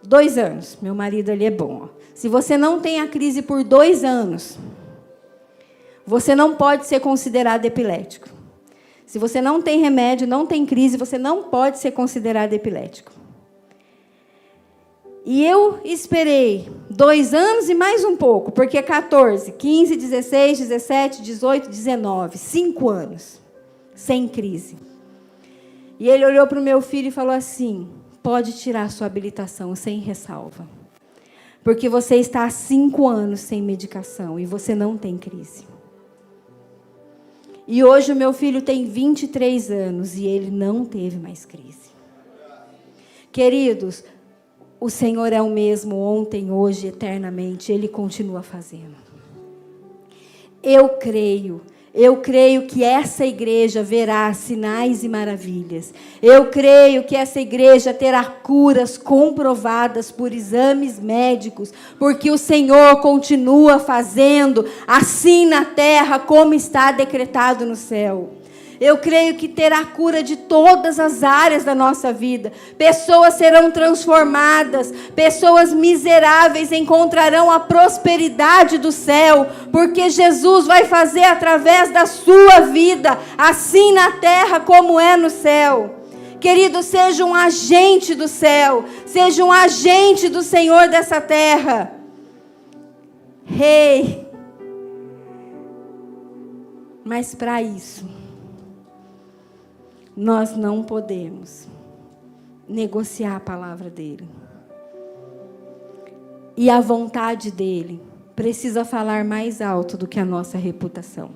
2 anos. Meu marido ali é bom. Ó. Se você não tem a crise por 2 anos, você não pode ser considerado epilético. Se você não tem remédio, não tem crise, você não pode ser considerado epilético. E eu esperei 2 anos e mais um pouco, porque 14, 15, 16, 17, 18, 19, 5 anos, sem crise. E ele olhou para o meu filho e falou assim, pode tirar sua habilitação sem ressalva. Porque você está há 5 anos sem medicação e você não tem crise. E hoje o meu filho tem 23 anos e ele não teve mais crise. Queridos, o Senhor é o mesmo ontem, hoje, eternamente. Ele continua fazendo. Eu creio que essa igreja verá sinais e maravilhas. Eu creio que essa igreja terá curas comprovadas por exames médicos, porque o Senhor continua fazendo assim na terra como está decretado no céu. Eu creio que terá cura de todas as áreas da nossa vida. Pessoas serão transformadas. Pessoas miseráveis encontrarão a prosperidade do céu. Porque Jesus vai fazer através da sua vida, assim na terra como é no céu. Querido, seja um agente do céu. Seja um agente do Senhor dessa terra. Rei. Mas para isso, nós não podemos negociar a palavra dele. E a vontade dele precisa falar mais alto do que a nossa reputação.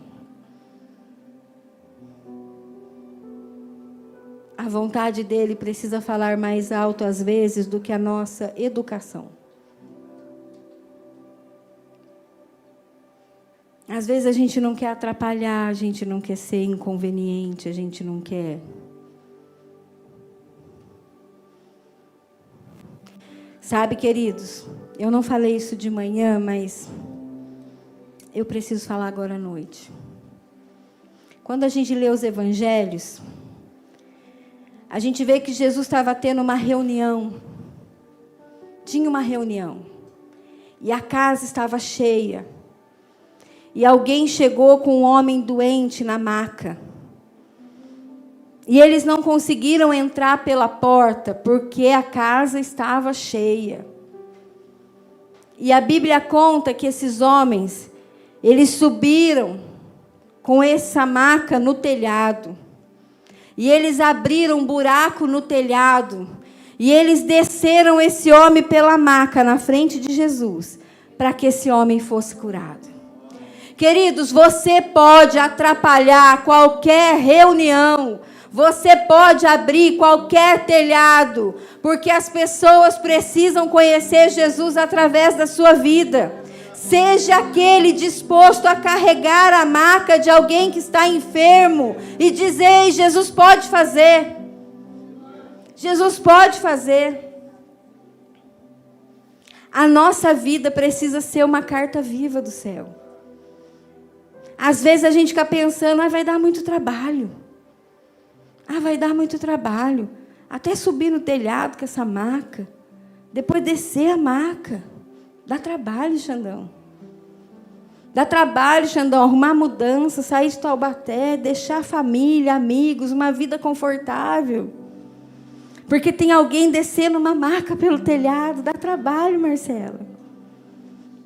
A vontade dele precisa falar mais alto às vezes do que a nossa educação. Às vezes a gente não quer atrapalhar, a gente não quer ser inconveniente, a gente não quer. Sabe, queridos, eu não falei isso de manhã, mas eu preciso falar agora à noite. Quando a gente lê os evangelhos, a gente vê que Jesus estava tendo uma reunião. Tinha uma reunião. E a casa estava cheia. E alguém chegou com um homem doente na maca. E eles não conseguiram entrar pela porta, porque a casa estava cheia. E a Bíblia conta que esses homens, eles subiram com essa maca no telhado. E eles abriram um buraco no telhado. E eles desceram esse homem pela maca na frente de Jesus, para que esse homem fosse curado. Queridos, você pode atrapalhar qualquer reunião, você pode abrir qualquer telhado, porque as pessoas precisam conhecer Jesus através da sua vida. Seja aquele disposto a carregar a maca de alguém que está enfermo e dizer: Jesus pode fazer. Jesus pode fazer. A nossa vida precisa ser uma carta viva do céu. Às vezes a gente fica pensando: vai dar muito trabalho. Vai dar muito trabalho. Até subir no telhado com essa maca. Depois descer a maca. Dá trabalho, Xandão. Dá trabalho, Xandão, arrumar mudança, sair de Taubaté, deixar a família, amigos, uma vida confortável. Porque tem alguém descendo uma maca pelo telhado. Dá trabalho, Marcela.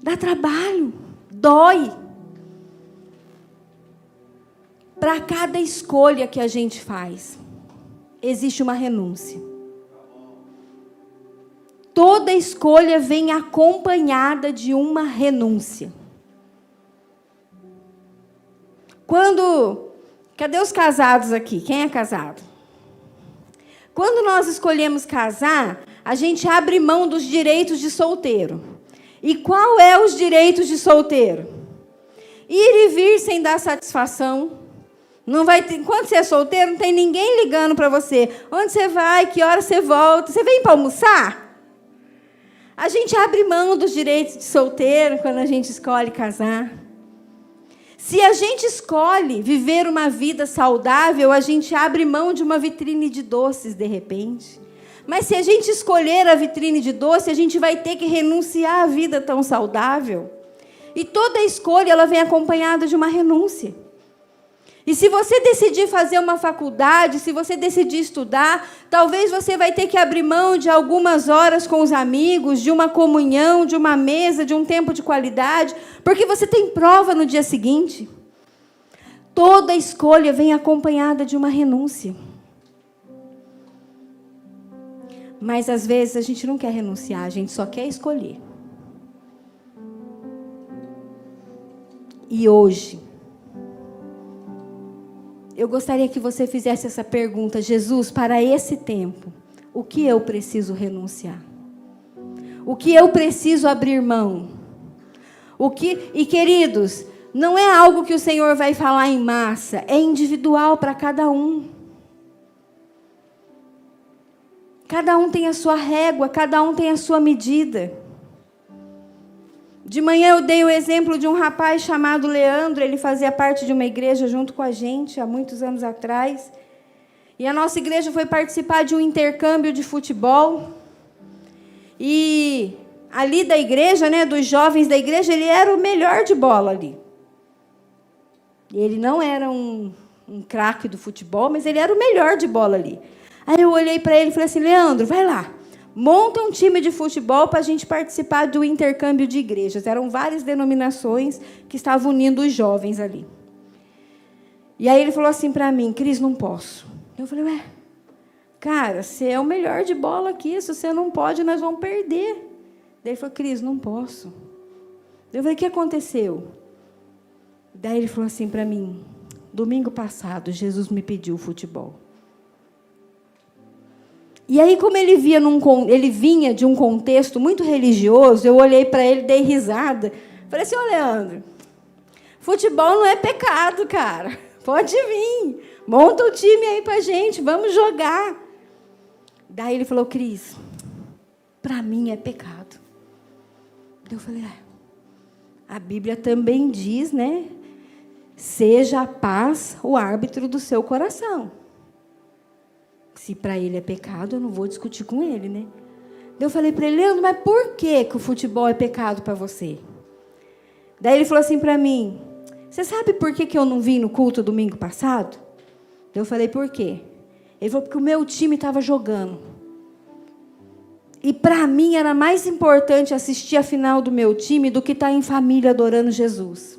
Dá trabalho. Dói. Para cada escolha que a gente faz, existe uma renúncia. Toda escolha vem acompanhada de uma renúncia. Cadê os casados aqui? Quem é casado? Quando nós escolhemos casar, a gente abre mão dos direitos de solteiro. E qual é os direitos de solteiro? Ir e vir sem dar satisfação. Não vai ter, enquanto você é solteiro, não tem ninguém ligando para você. Onde você vai? Que hora você volta? Você vem para almoçar? A gente abre mão dos direitos de solteiro quando a gente escolhe casar. Se a gente escolhe viver uma vida saudável, a gente abre mão de uma vitrine de doces, de repente. Mas se a gente escolher a vitrine de doce, a gente vai ter que renunciar à vida tão saudável. E toda escolha, ela vem acompanhada de uma renúncia. E se você decidir fazer uma faculdade, se você decidir estudar, talvez você vai ter que abrir mão de algumas horas com os amigos, de uma comunhão, de uma mesa, de um tempo de qualidade, porque você tem prova no dia seguinte. Toda escolha vem acompanhada de uma renúncia. Mas às vezes a gente não quer renunciar, a gente só quer escolher. E hoje, eu gostaria que você fizesse essa pergunta: Jesus, para esse tempo, o que eu preciso renunciar? O que eu preciso abrir mão? E queridos, Não é algo que o Senhor vai falar em massa, é individual para cada um. Cada um tem a sua régua, cada um tem a sua medida. De manhã eu dei o exemplo de um rapaz chamado Leandro, ele fazia parte de uma igreja junto com a gente, há muitos anos atrás. E a nossa igreja foi participar de um intercâmbio de futebol. E ali da igreja, né, dos jovens da igreja, ele era o melhor de bola ali. Ele não era um craque do futebol, mas ele era o melhor de bola ali. Aí eu olhei para ele e falei assim, Leandro, vai lá, monta um time de futebol para a gente participar do intercâmbio de igrejas. Eram várias denominações que estavam unindo os jovens ali. E aí ele falou assim para mim, Cris, não posso. Eu falei, ué, cara, você é o melhor de bola aqui, se você não pode, nós vamos perder. Daí ele falou, Cris, não posso. Eu falei, o que aconteceu? Daí ele falou assim para mim, domingo passado, Jesus me pediu futebol. E aí, como ele vinha de um contexto muito religioso, eu olhei para ele, dei risada. Falei assim, ô Leandro, futebol não é pecado, cara. Pode vir, monta o time aí para a gente, vamos jogar. Daí ele falou, Cris, para mim é pecado. Eu falei, a Bíblia também diz, né? Seja a paz o árbitro do seu coração. Se para ele é pecado, eu não vou discutir com ele, né? Eu falei para ele, Leandro, mas por que o futebol é pecado para você? Daí ele falou assim para mim, você sabe por que eu não vim no culto domingo passado? Eu falei, por quê? Ele falou, porque o meu time estava jogando. E para mim era mais importante assistir a final do meu time do que estar em família adorando Jesus.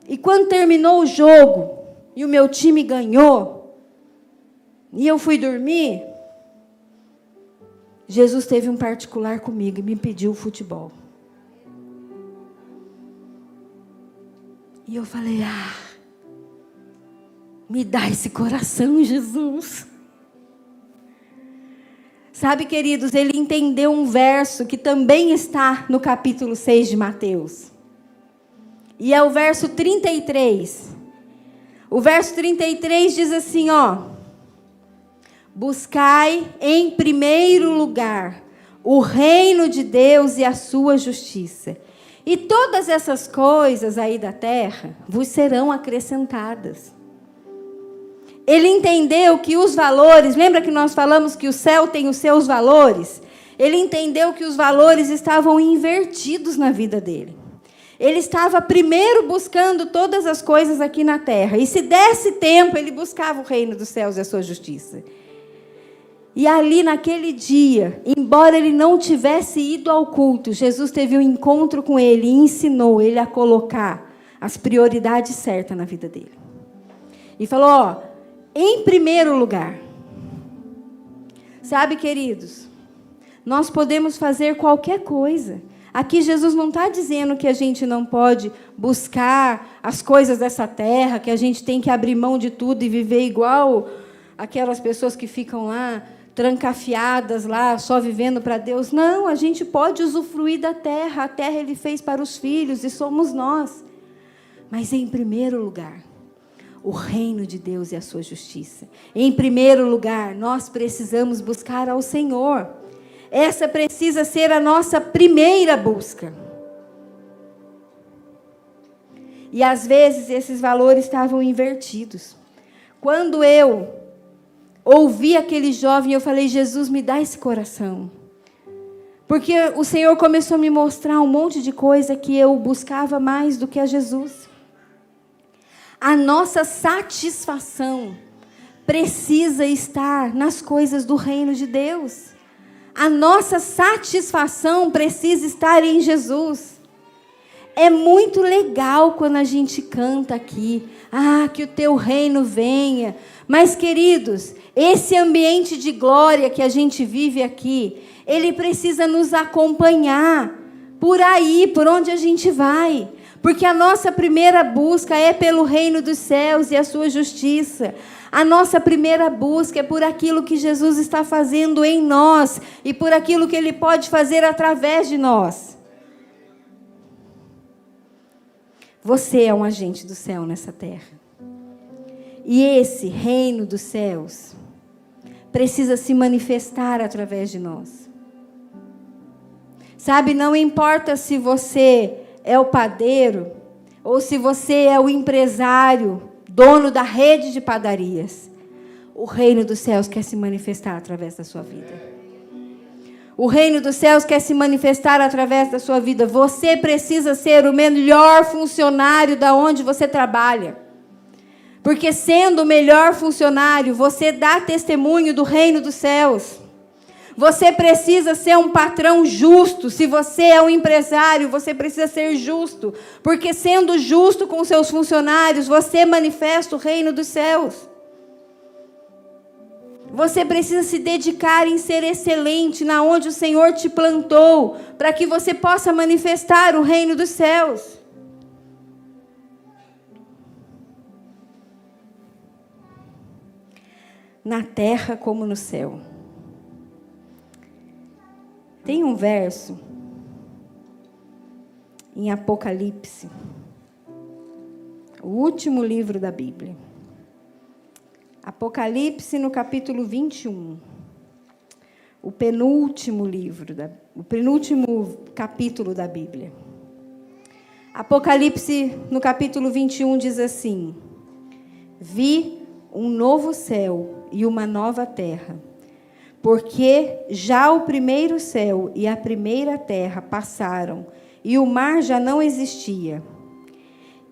E quando terminou o jogo, e o meu time ganhou, e eu fui dormir, Jesus teve um particular comigo e me pediu o futebol. E eu falei, me dá esse coração, Jesus. Sabe, queridos, ele entendeu um verso que também está no capítulo 6 de Mateus. E é o verso 33. O verso 33 diz assim, buscai em primeiro lugar o reino de Deus e a sua justiça. E todas essas coisas aí da terra vos serão acrescentadas. Ele entendeu que os valores, lembra que nós falamos que o céu tem os seus valores? Ele entendeu que os valores estavam invertidos na vida dele. Ele estava primeiro buscando todas as coisas aqui na terra. E se desse tempo, ele buscava o reino dos céus e a sua justiça. E ali naquele dia, embora ele não tivesse ido ao culto, Jesus teve um encontro com ele e ensinou ele a colocar as prioridades certas na vida dele. E falou, em primeiro lugar. Sabe, queridos, nós podemos fazer qualquer coisa. Aqui Jesus não está dizendo que a gente não pode buscar as coisas dessa terra, que a gente tem que abrir mão de tudo e viver igual aquelas pessoas que ficam lá, trancafiadas lá, só vivendo para Deus. Não, a gente pode usufruir da terra. A terra ele fez para os filhos e somos nós. Mas em primeiro lugar, o reino de Deus e a sua justiça. Em primeiro lugar, nós precisamos buscar ao Senhor. Essa precisa ser a nossa primeira busca. E às vezes esses valores estavam invertidos. Quando eu ouvi aquele jovem, eu falei, Jesus, me dá esse coração. Porque o Senhor começou a me mostrar um monte de coisa que eu buscava mais do que a Jesus. A nossa satisfação precisa estar nas coisas do reino de Deus. A nossa satisfação precisa estar em Jesus. É muito legal quando a gente canta aqui, que o teu reino venha. Mas, queridos, esse ambiente de glória que a gente vive aqui, ele precisa nos acompanhar por aí, por onde a gente vai. Porque a nossa primeira busca é pelo reino dos céus e a sua justiça. A nossa primeira busca é por aquilo que Jesus está fazendo em nós e por aquilo que Ele pode fazer através de nós. Você é um agente do céu nessa terra. E esse reino dos céus precisa se manifestar através de nós. Sabe, não importa se você é o padeiro, ou se você é o empresário, dono da rede de padarias. O reino dos céus quer se manifestar através da sua vida. O reino dos céus quer se manifestar através da sua vida. Você precisa ser o melhor funcionário da onde você trabalha. Porque sendo o melhor funcionário, você dá testemunho do reino dos céus. Você precisa ser um patrão justo. Se você é um empresário, você precisa ser justo. Porque sendo justo com seus funcionários, você manifesta o reino dos céus. Você precisa se dedicar em ser excelente na onde o Senhor te plantou, para que você possa manifestar o reino dos céus. Na terra como no céu. Tem um verso em Apocalipse, o último livro da Bíblia. Apocalipse no capítulo 21. O penúltimo capítulo da Bíblia. Apocalipse no capítulo 21 diz assim: Vi um novo céu e uma nova terra, porque já o primeiro céu e a primeira terra passaram, e o mar já não existia.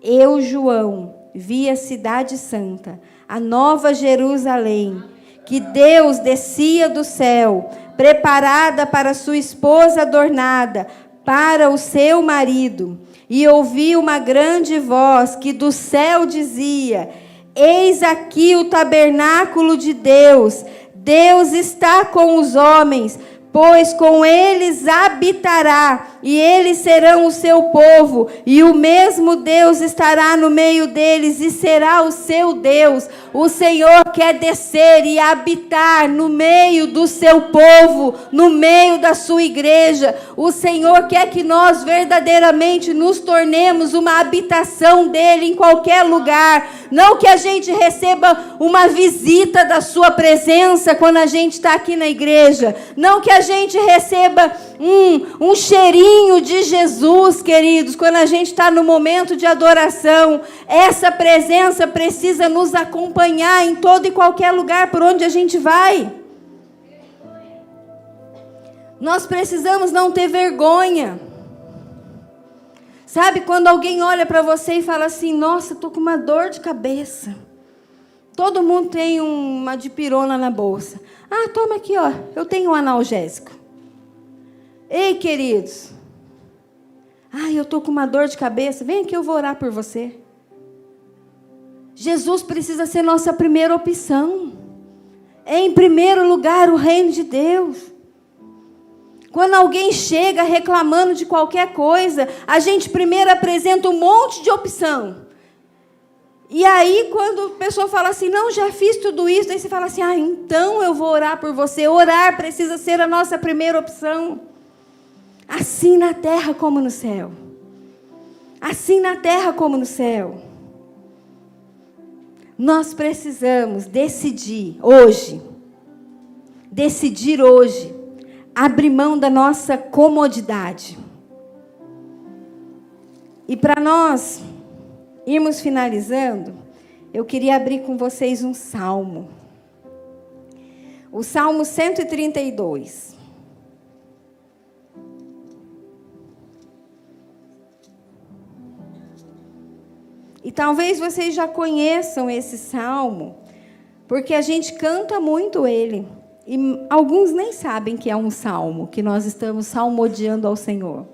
Eu, João, vi a cidade santa, a nova Jerusalém, que Deus descia do céu, preparada para sua esposa adornada, para o seu marido. E ouvi uma grande voz que do céu dizia: Eis aqui o tabernáculo de Deus. Deus está com os homens, pois com eles habitará, e eles serão o seu povo, e o mesmo Deus estará no meio deles, e será o seu Deus. O Senhor quer descer e habitar no meio do seu povo, no meio da sua igreja. O Senhor quer que nós verdadeiramente nos tornemos uma habitação dele em qualquer lugar. Não que a gente receba uma visita da sua presença quando a gente está aqui na igreja. Não que a gente receba um cheirinho de Jesus, queridos, quando a gente está no momento de adoração. Essa presença precisa nos acompanhar em todo e qualquer lugar por onde a gente vai. Nós precisamos não ter vergonha. Sabe, quando alguém olha para você e fala assim: nossa, estou com uma dor de cabeça. Todo mundo tem uma dipirona na bolsa. Ah, toma aqui, ó, eu tenho um analgésico. Ei, queridos. Ah, eu estou com uma dor de cabeça. Vem aqui, eu vou orar por você. Jesus precisa ser nossa primeira opção. É em primeiro lugar o reino de Deus. Quando alguém chega reclamando de qualquer coisa, a gente primeiro apresenta um monte de opção. E aí, quando a pessoa fala assim: não, já fiz tudo isso, aí você fala assim: ah, então eu vou orar por você. Orar precisa ser a nossa primeira opção. Assim na terra como no céu. Assim na terra como no céu. Nós precisamos decidir hoje, abrir mão da nossa comodidade. E para nós irmos finalizando, eu queria abrir com vocês um salmo. O Salmo 132. E talvez vocês já conheçam esse salmo, porque a gente canta muito ele. E alguns nem sabem que é um salmo, que nós estamos salmodiando ao Senhor.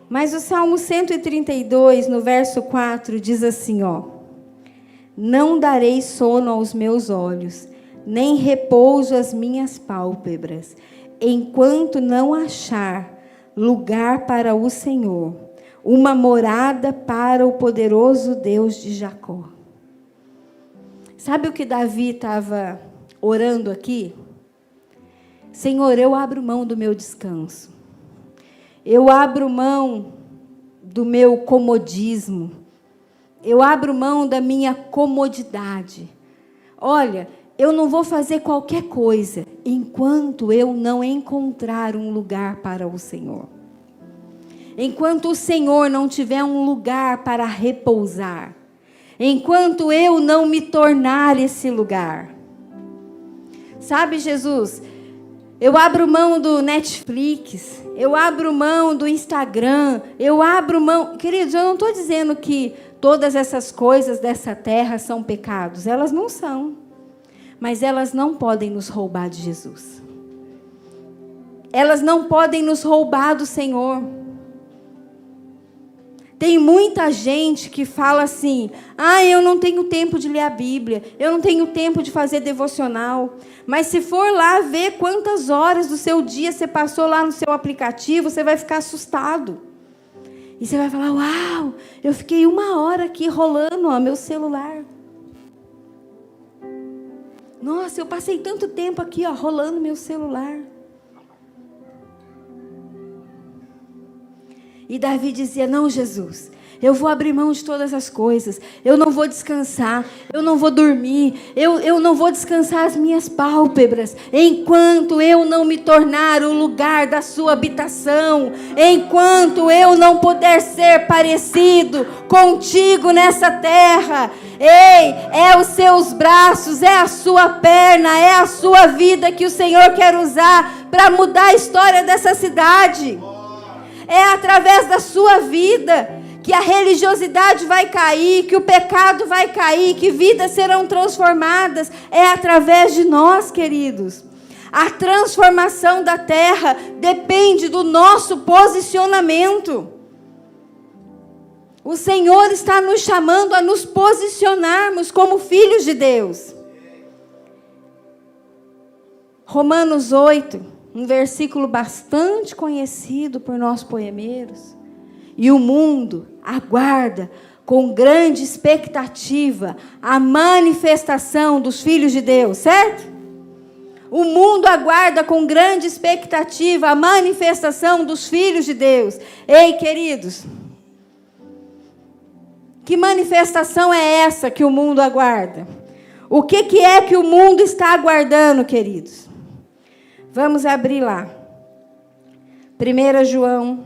Mas o Salmo 132, no verso 4, diz assim, ó: Não darei sono aos meus olhos, nem repouso às minhas pálpebras, enquanto não achar lugar para o Senhor, uma morada para o poderoso Deus de Jacó. Sabe o que Davi estava orando aqui? Senhor, eu abro mão do meu descanso. Eu abro mão do meu comodismo. Eu abro mão da minha comodidade. Olha, eu não vou fazer qualquer coisa enquanto eu não encontrar um lugar para o Senhor. Enquanto o Senhor não tiver um lugar para repousar. Enquanto eu não me tornar esse lugar. Sabe, Jesus, eu abro mão do Netflix, eu abro mão do Instagram, eu abro mão... Queridos, eu não estou dizendo que todas essas coisas dessa terra são pecados. Elas não são. Mas elas não podem nos roubar de Jesus. Elas não podem nos roubar do Senhor. Tem muita gente que fala assim, eu não tenho tempo de ler a Bíblia, eu não tenho tempo de fazer devocional. Mas se for lá ver quantas horas do seu dia você passou lá no seu aplicativo, você vai ficar assustado. E você vai falar, uau, eu fiquei 1 hora aqui rolando meu celular. Nossa, eu passei tanto tempo aqui rolando meu celular. E Davi dizia, não, Jesus, eu vou abrir mão de todas as coisas. Eu não vou descansar, eu não vou dormir, eu não vou descansar as minhas pálpebras, enquanto eu não me tornar o lugar da sua habitação, enquanto eu não puder ser parecido contigo nessa terra. Ei, é os seus braços, é a sua perna, é a sua vida que o Senhor quer usar para mudar a história dessa cidade. É através da sua vida que a religiosidade vai cair, que o pecado vai cair, que vidas serão transformadas. É através de nós, queridos. A transformação da terra depende do nosso posicionamento. O Senhor está nos chamando a nos posicionarmos como filhos de Deus. Romanos 8. Um versículo bastante conhecido por nós poemeiros. E o mundo aguarda com grande expectativa a manifestação dos filhos de Deus, certo? O mundo aguarda com grande expectativa a manifestação dos filhos de Deus. Ei, queridos, que manifestação é essa que o mundo aguarda? O que é que o mundo está aguardando, queridos? Vamos abrir lá. 1 João.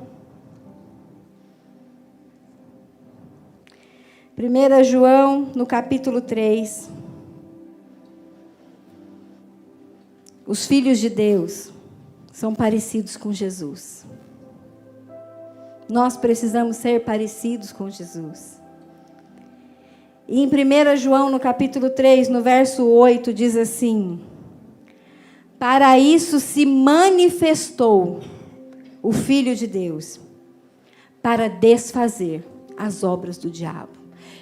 1 João, no capítulo 3. Os filhos de Deus são parecidos com Jesus. Nós precisamos ser parecidos com Jesus. E em 1 João, no capítulo 3, no verso 8, diz assim: para isso se manifestou o Filho de Deus, para desfazer as obras do diabo.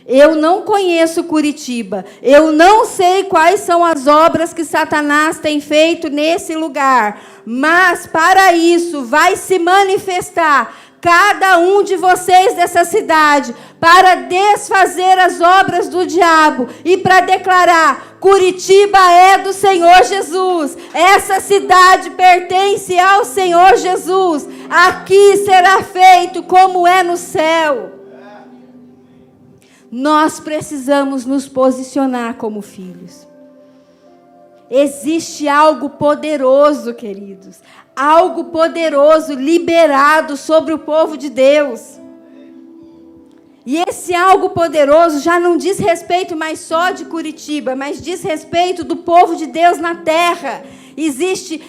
Eu não conheço Curitiba, eu não sei quais são as obras que Satanás tem feito nesse lugar, mas para isso vai se manifestar cada um de vocês dessa cidade, para desfazer as obras do diabo e para declarar: Curitiba é do Senhor Jesus, essa cidade pertence ao Senhor Jesus, aqui será feito como é no céu. Nós precisamos nos posicionar como filhos. Existe algo poderoso, queridos, algo poderoso liberado sobre o povo de Deus. E esse algo poderoso já não diz respeito mais só de Curitiba, mas diz respeito do povo de Deus na terra. Existe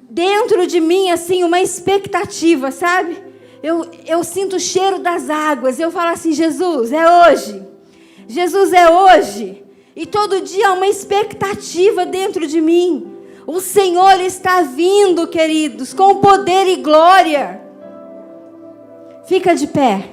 dentro de mim assim uma expectativa, sabe? Eu sinto o cheiro das águas, eu falo assim: Jesus, é hoje. Jesus, é hoje. E todo dia há uma expectativa dentro de mim. O Senhor está vindo, queridos, com poder e glória. Fica de pé.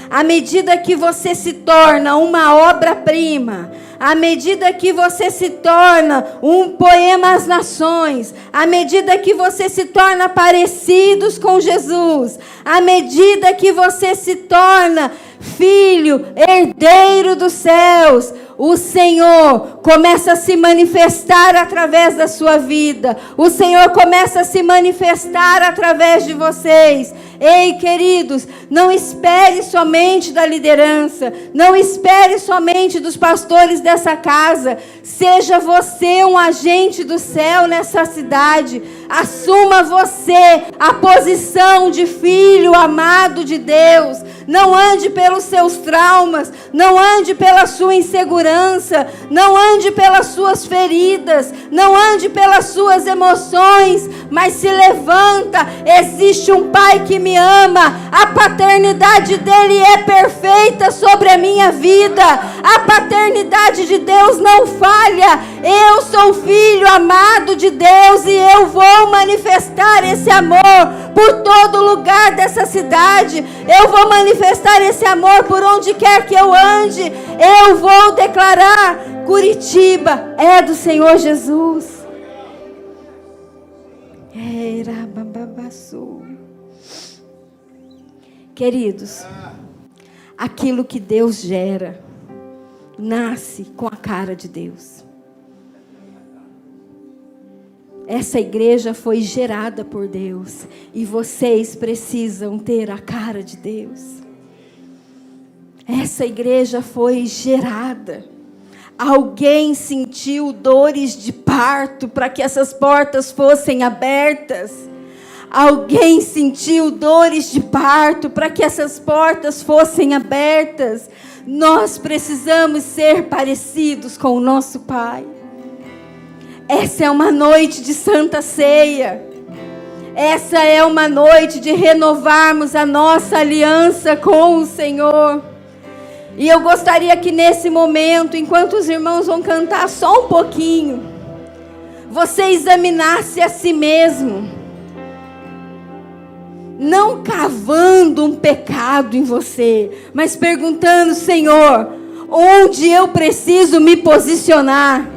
À medida que você se torna uma obra-prima, à medida que você se torna um poema às nações, à medida que você se torna parecidos com Jesus, à medida que você se torna filho, herdeiro dos céus, O Senhor começa a se manifestar através da sua vida. O Senhor começa a se manifestar através de vocês. Ei, queridos, não espere somente da liderança. Não espere somente dos pastores dessa casa. Seja você um agente do céu nessa cidade. Assuma você a posição de filho amado de Deus. Não ande pelos seus traumas. Não ande pela sua insegurança. Não ande pelas suas feridas. Não ande pelas suas emoções. Mas se levanta. Existe um Pai que me ama. A paternidade dele é perfeita sobre a minha vida. A paternidade de Deus não falha. Eu sou filho amado de Deus e eu vou manifestar esse amor por todo lugar dessa cidade. Eu vou manifestar esse amor por onde quer que eu ande. Eu vou declarar: Curitiba é do Senhor Jesus. Queridos, aquilo que Deus gera nasce com a cara de Deus. Essa igreja foi gerada por Deus e vocês precisam ter a cara de Deus. Essa igreja foi gerada. Alguém sentiu dores de parto para que essas portas fossem abertas. Alguém sentiu dores de parto para que essas portas fossem abertas. Nós precisamos ser parecidos com o nosso Pai. Essa é uma noite de Santa Ceia. Essa é uma noite de renovarmos a nossa aliança com o Senhor. E eu gostaria que nesse momento, enquanto os irmãos vão cantar só um pouquinho, você examinasse a si mesmo. Não cavando um pecado em você, mas perguntando: Senhor, onde eu preciso me posicionar?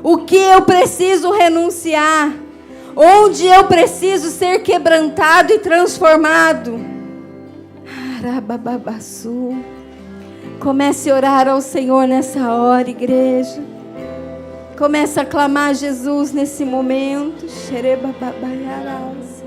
O que eu preciso renunciar? Onde eu preciso ser quebrantado e transformado? Arababaçu. Comece a orar ao Senhor nessa hora, igreja. Comece a clamar a Jesus nesse momento. Xerebababaiarás.